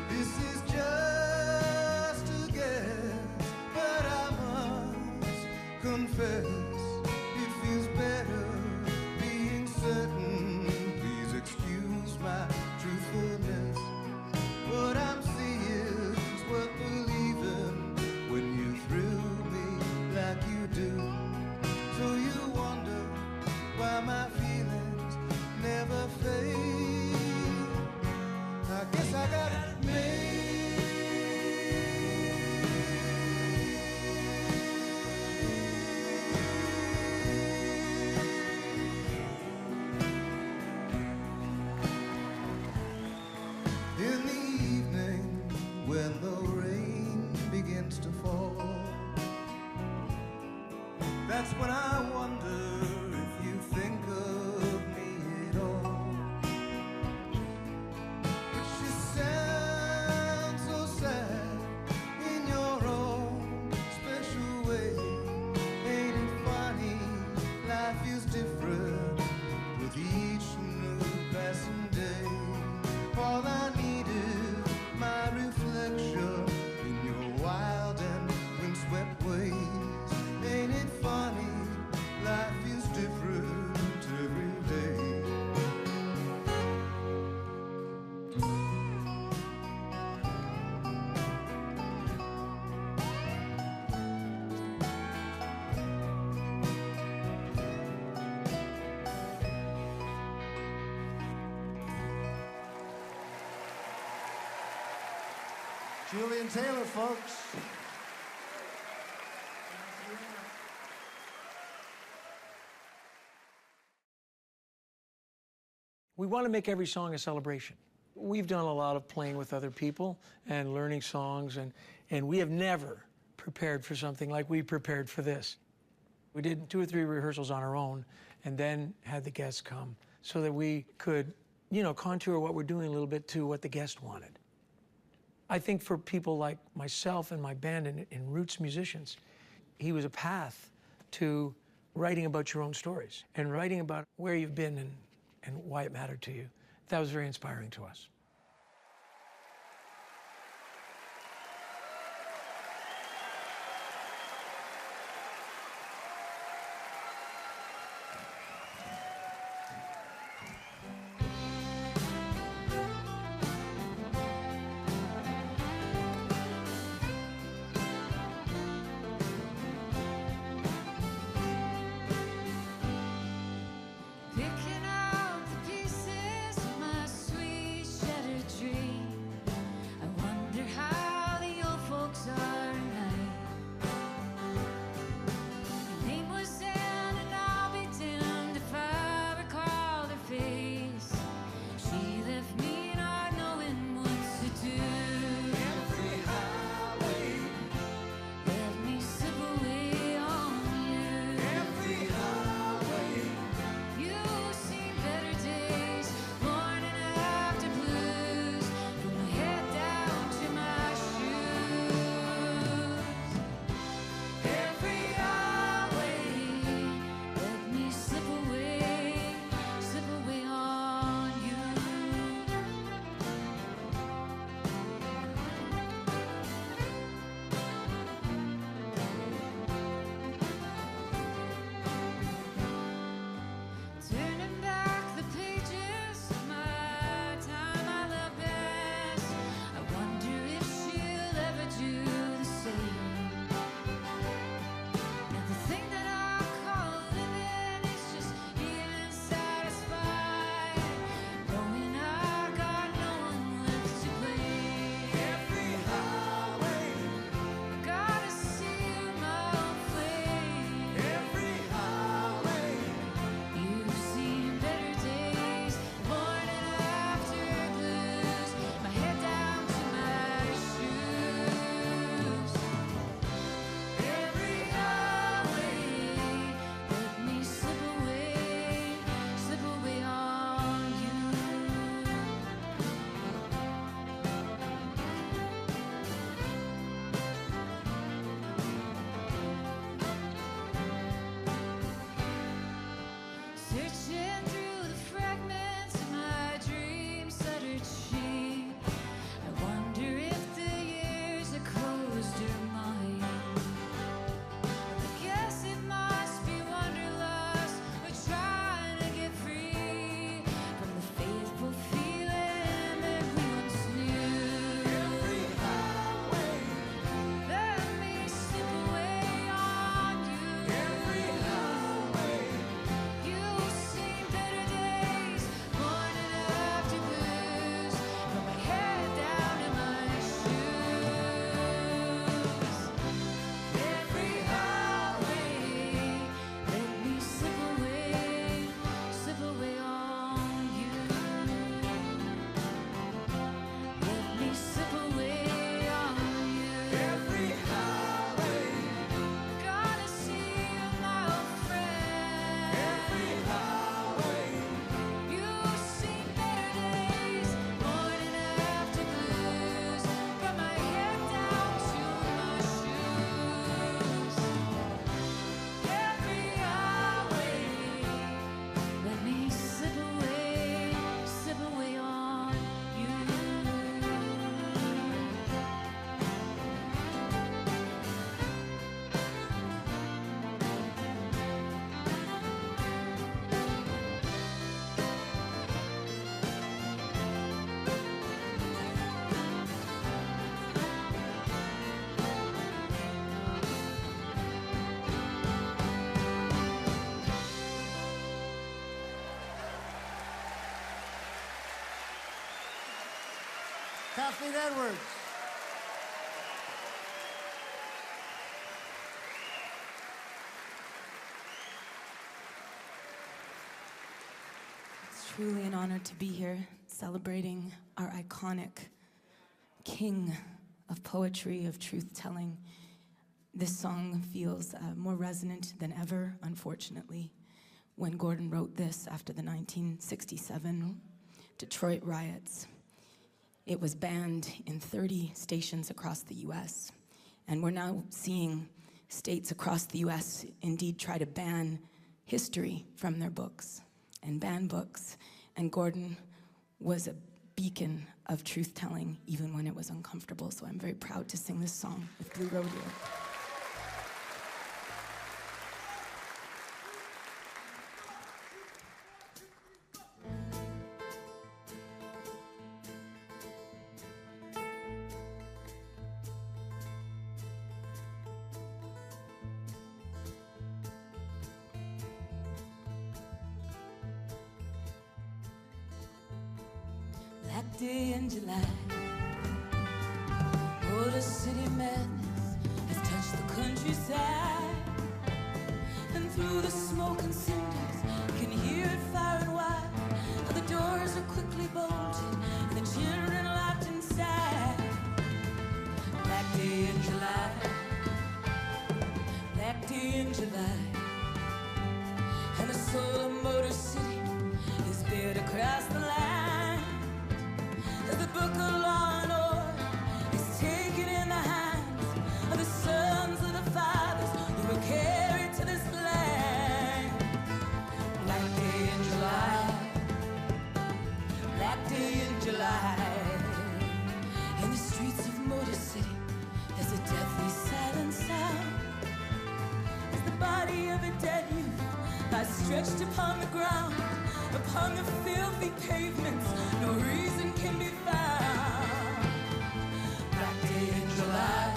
This is just a guess, but I must confess it feels better being certain. Please excuse my truthfulness. What I'm seeing is worth believing when you thrill me like you do. So you wonder why my feelings never fade. I guess I got it made. In the evening when the rain begins to fall, that's when I wonder if you think of me at all. But you sound so sad in your own special way. Ain't it funny? Life feels different with each new passing day. All I need is my reflection in your wild and windswept ways. Ain't it funny? Life feels different every day. Julian Taylor, folks. We want to make every song a celebration. We've done a lot of playing with other people and learning songs, and we have never prepared for something like we prepared for this. We did 2 or 3 rehearsals on our own and then had the guests come so that we could, you know, contour what we're doing a little bit to what the guest wanted. I think for people like myself and my band and roots musicians, he was a path to writing about your own stories and writing about where you've been and why it mattered to you. That was very inspiring to us. Picking out the pieces of my sweet shattered dream. I wonder how the old folks are tonight. Your name was Anne and I'll be damned if I recall her face. She left me not knowing what to do. Every highway let me slip away on you. Every highway you've seen better days, morning after blues, from my head down to my shoes. Every highway, let me slip away on you. Turning back the pages of my time I love best, I wonder if she'll ever do the same. And the thing that I call living is just being satisfied, knowing I got no one left to blame. Every highway, I gotta see my own flame. Every highway, you've seen better days, morning after blues, my head down to my shoes. Every highway, let me slip away on you. Searching through the fragments of my dreams uttered she. I wonder if the years have closed her mind. I guess it must be wanderlust. We're trying to get free from the faithful feeling that we once knew. Every highway, let me slip away on you. Every highway, you've seen better days, morning after blues, from my head down to my shoes. Every highway, let me slip away on you. Let me slip away on you. Every highway, gotta see my old friend. Every highway, you've seen better days, morning after blues, from my head down to my shoes. Every highway, let me slip away on you. Kathleen Edwards. It's truly an honor to be here celebrating our iconic king of poetry, of truth-telling. This song feels more resonant than ever, unfortunately, when Gordon wrote this after the 1967 Detroit riots. It was banned in 30 stations across the US, and we're now seeing states across the US indeed try to ban history from their books and ban books, and Gordon was a beacon of truth-telling even when it was uncomfortable, so I'm very proud to sing this song with Blue Rodeo. That day in July, Motor City madness has touched the countryside, and through the smoke and cinders, you can hear it far and wide. How the doors are quickly bolted and the children locked inside. That day in July, that day in July, and the soul of Motor City is bared across the line. The book of law and order is taken in the hands of the sons of the fathers who were carried to this land. That day in July, that day in July, in the streets of Motor City, there's a deathly silent sound as the body of a dead youth lies stretched upon the ground. Upon the filthy pavements, no reason can be found. That day in July,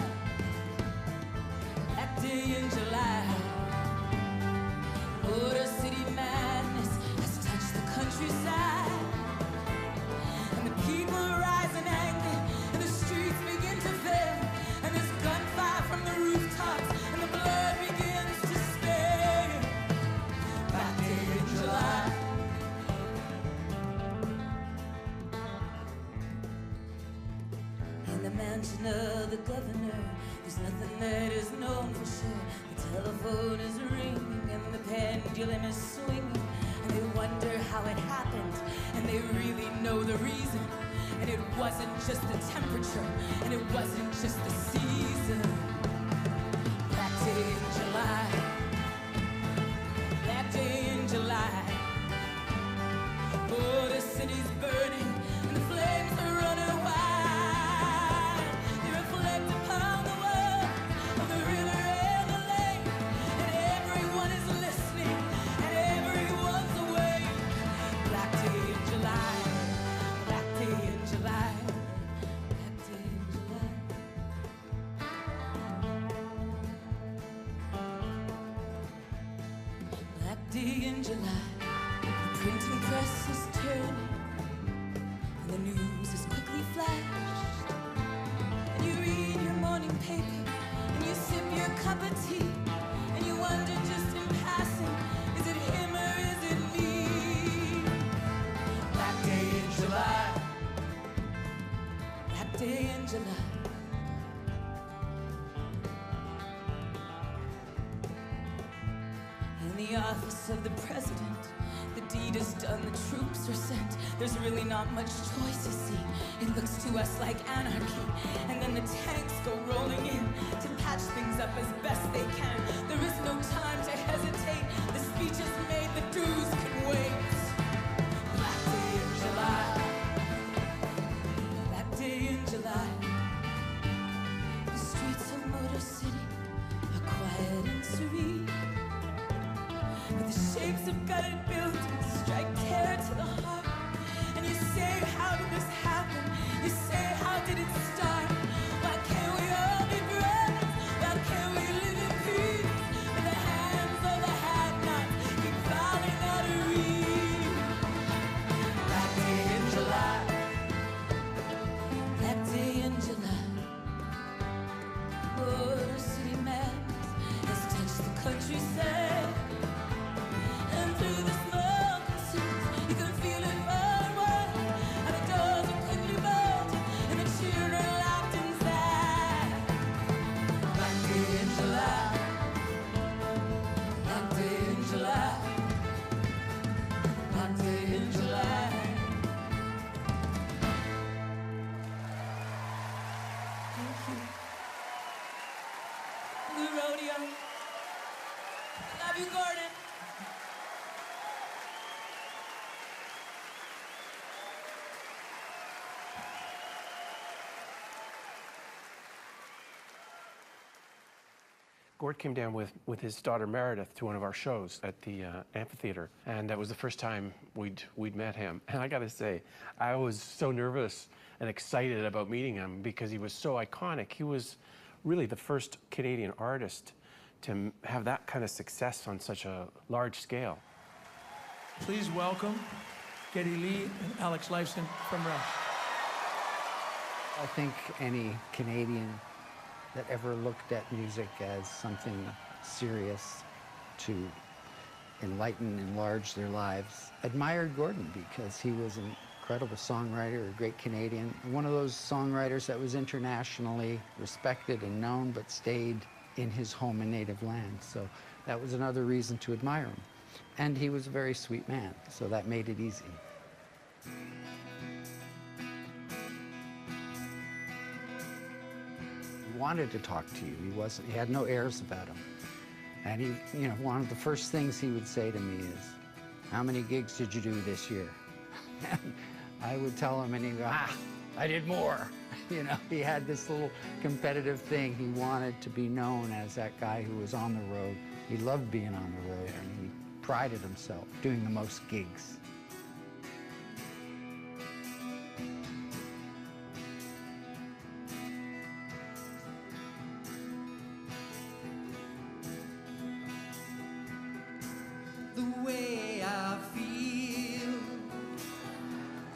that day in July, Motor City madness has touched the countryside, and the people rise in anger, and the streets begin to fail, and there's gunfire from the rooftops, and the blood begins to spill. That day in July. In the mansion of the governor, there's nothing that is known for sure. The telephone is ringing and the pendulum is swinging, and they wonder how it happened, and they really know the reason. And it wasn't just the temperature, and it wasn't just the season. That day in July, that day in July, oh, the city's burning and the flames are running wide. They reflect upon the world of the river and the lake, and everyone is listening and everyone's awake. Black day in July, black day in July, black day in July. Black day in July. The printing press is turning, and the news is quickly flashed. And you read your morning paper, and you sip your cup of tea, and you wonder just in passing, is it him or is it me? That day in July, that day in July. In the office of the president, the deed is done, the troops are sent. There's really not much choice, you see. It looks to us like anarchy. And then the tanks go rolling in to patch things up as best they can. There is no time to hesitate. The speech is made, the dues can wait. Black day in July, that day in July. The streets of Motor City are quiet and serene, but the shapes of gutted buildings strike terror to the heart. And you say, how did this happen? You say, how did it start? Why can't we all be brothers? Why can't we live in peace? When the hands of the have-nots keep falling out of reach. That day in July, that day in July, Motor City madness has touched the countryside. And through the smoke Gord came down with his daughter Meredith to one of our shows at the amphitheater, and that was the first time we'd met him. And I gotta say, I was so nervous and excited about meeting him because he was so iconic. He was really the first Canadian artist to have that kind of success on such a large scale. Please welcome Geddy Lee and Alex Lifeson from Rush. I think any Canadian that ever looked at music as something serious to enlighten, enlarge their lives, admired Gordon because he was an incredible songwriter, a great Canadian, one of those songwriters that was internationally respected and known but stayed in his home and native land. So that was another reason to admire him. And he was a very sweet man, so that made it easy. He wanted to talk to you. He had no airs about him. And he, you know, one of the first things he would say to me is, "How many gigs did you do this year?" And I would tell him, and he'd go, I did more. You know, he had this little competitive thing. He wanted to be known as that guy who was on the road. He loved being on the road, and he prided himself doing the most gigs. The way I feel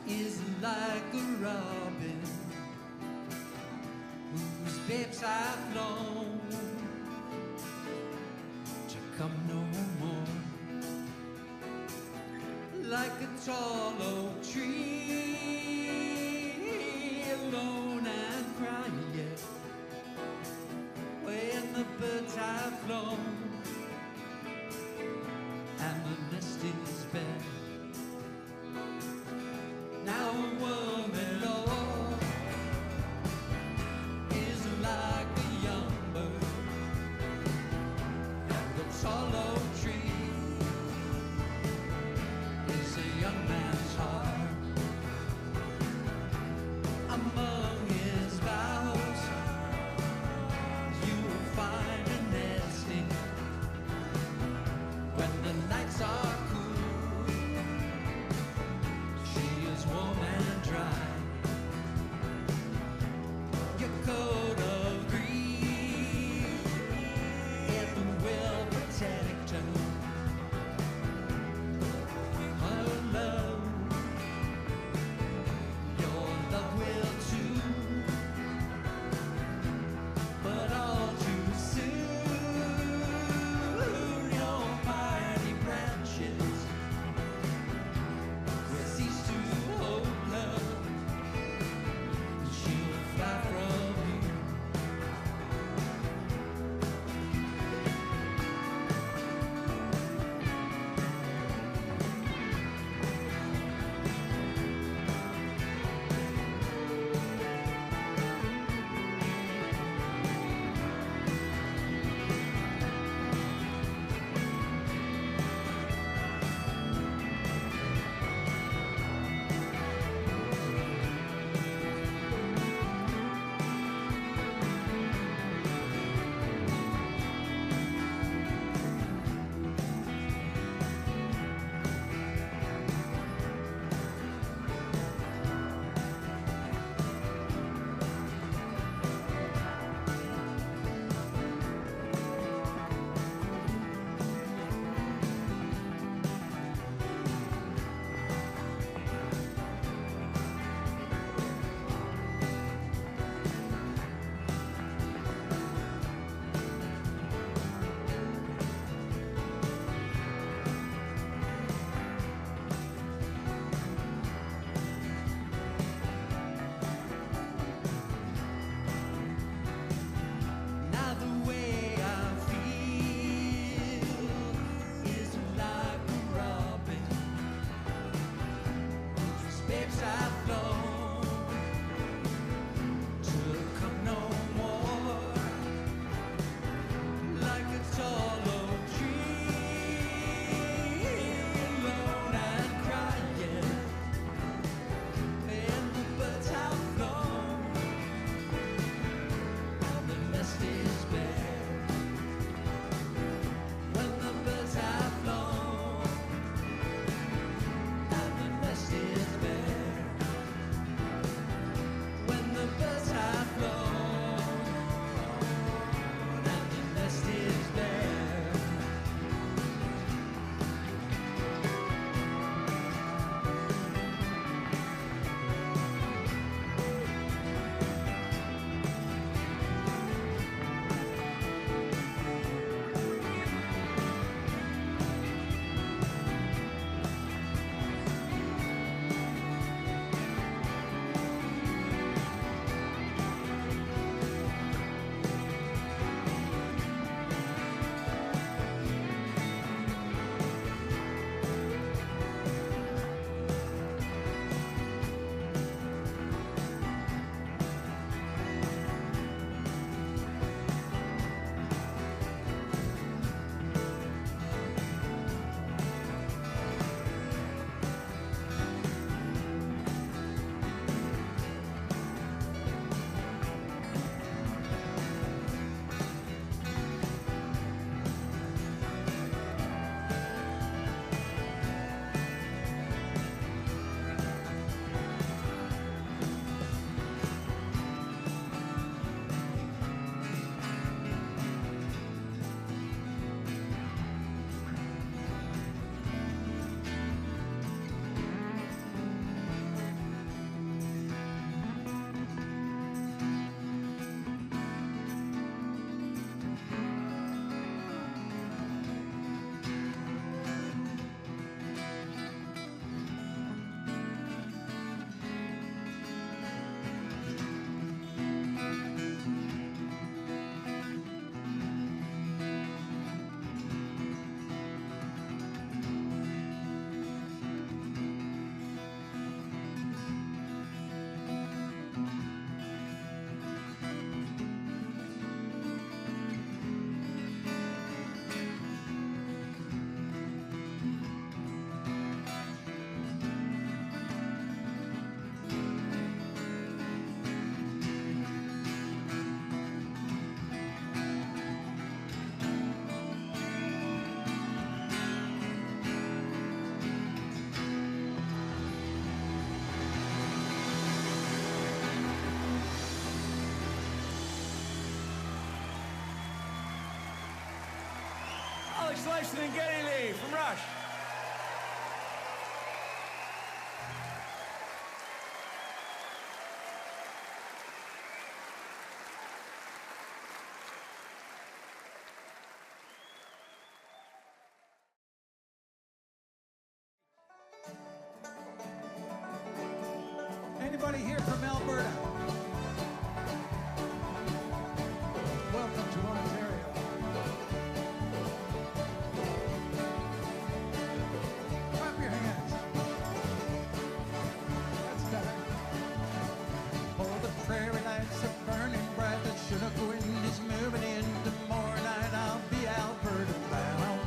is like a robin whose babes have flown to come no more. Like a tall oak tree, alone and crying yet, when the birds have flown and the nest is bare. Now a woman, Lord, is like a young bird, and the tall oak tree is a young man's heart. Lifeson and Geddy Lee from Rush. Anybody here from Alberta? Welcome to Ontario. Clap your hands. That's better. Oh, the prairie lights are burning bright. The Chinook wind is moving in. Tomorrow night I'll be Alberta bound.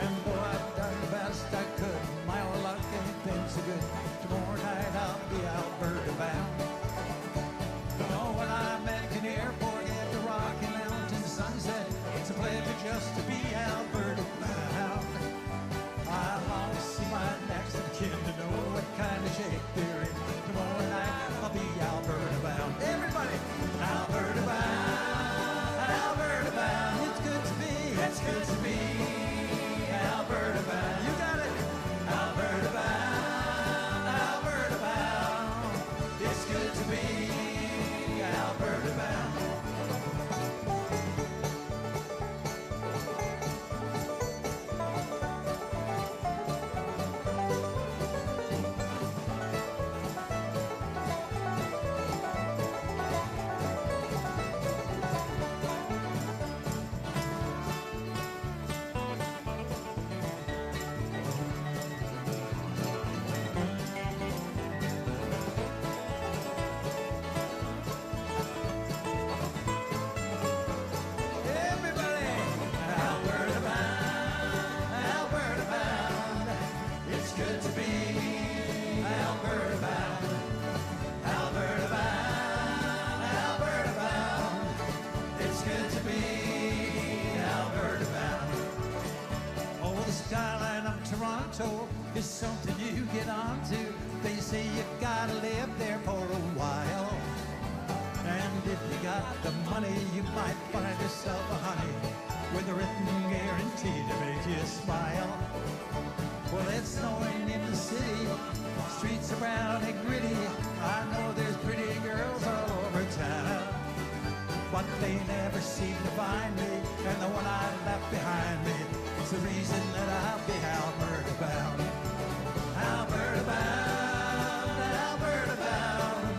And though I've done the best I could, my old luck ain't been so good. Tomorrow night I'll be Alberta bound. You know, when I'm at the airport at the Rocky Mountain sunset, it's a pleasure just to be Alberta bound. I'll always see my next of kin to know what kind of shape they're in. Tomorrow night I'll be Alberta bound. Everybody, Alberta bound, Alberta bound. It's good to be, it's good to be Alberta bound. You got it, Alberta bound, Alberta bound. It's good to be Alberta bound. Everybody, Alberta bound, Alberta bound. It's good to be Alberta bound, Alberta bound, Alberta bound. It's good to be Alberta bound. Oh, the skyline of Toronto is something you get onto. They say you gotta live there for a while. And if you got the money, you might find yourself a honey with a written guarantee to make you smile. Well, it's snowing in the city, streets are brown and gritty. I know there's pretty girls all over town, but they never seem to find me, and the one I left behind me is the reason that I'll be Alberta bound. Alberta bound, Alberta bound.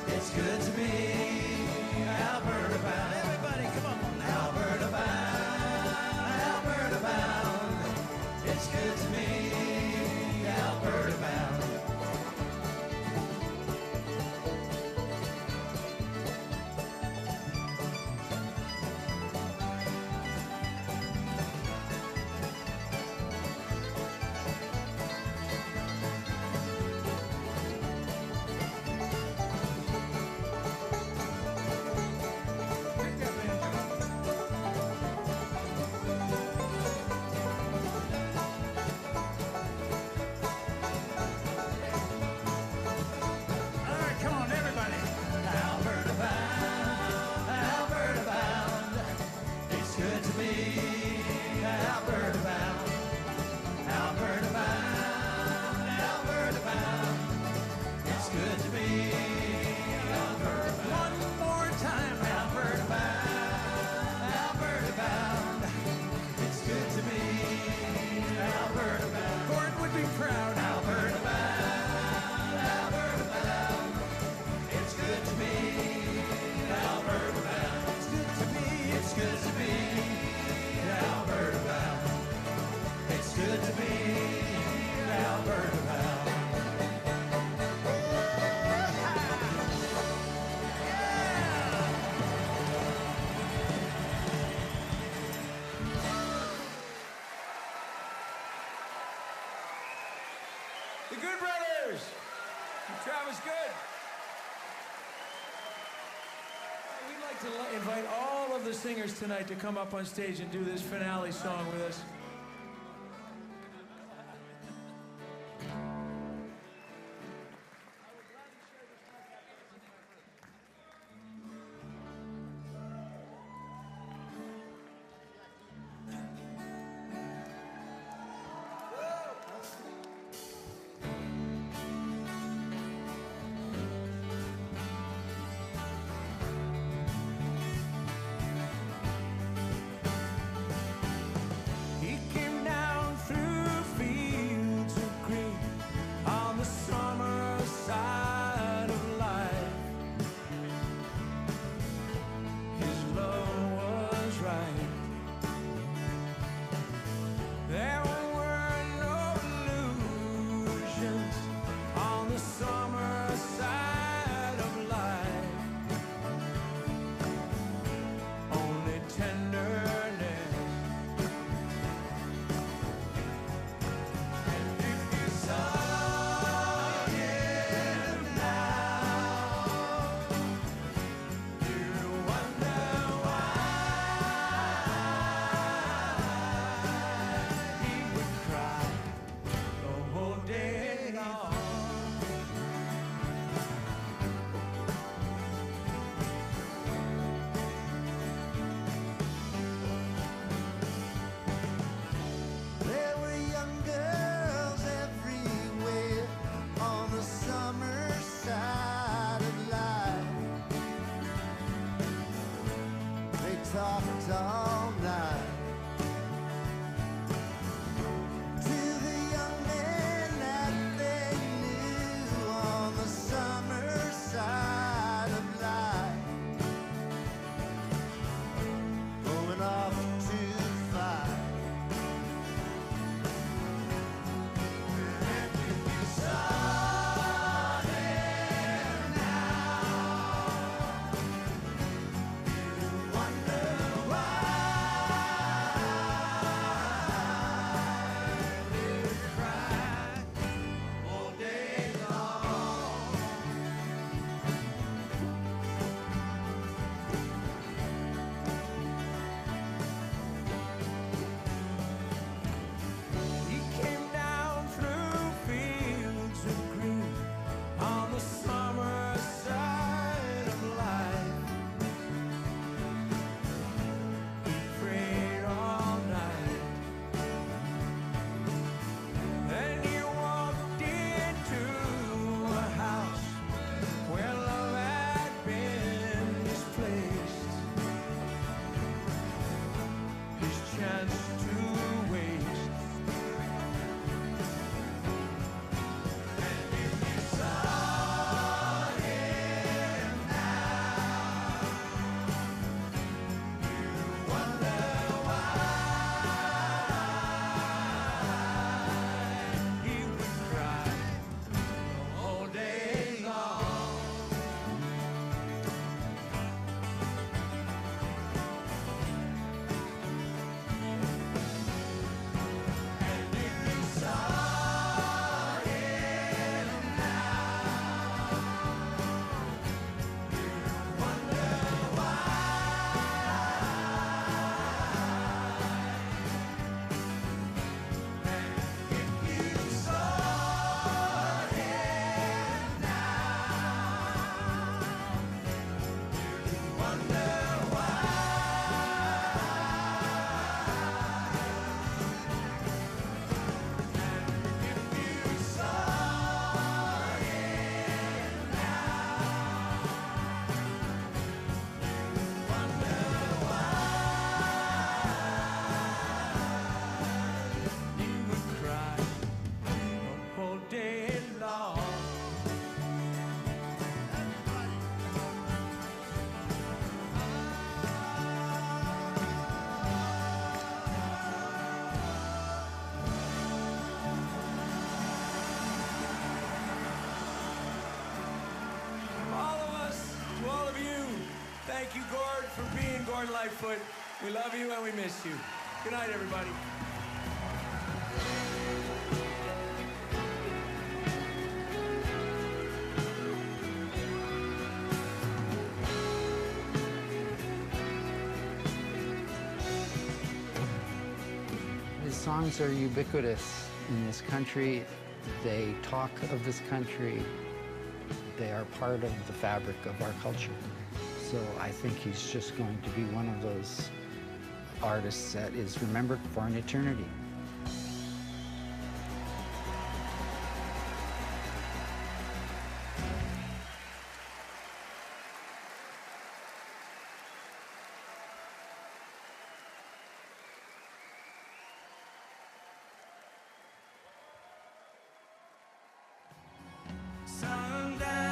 It's good to be Alberta bound. Everybody, come on. Alberta bound, Alberta bound. It's good to be Alberta bound. Travis Good. We'd like to invite all of the singers tonight to come up on stage and do this finale song with us. Thank you, Gord, for being Gordon Lightfoot. We love you and we miss you. Good night, everybody. His songs are ubiquitous in this country. They talk of this country. They are part of the fabric of our culture. So I think he's just going to be one of those artists that is remembered for an eternity. Sundown.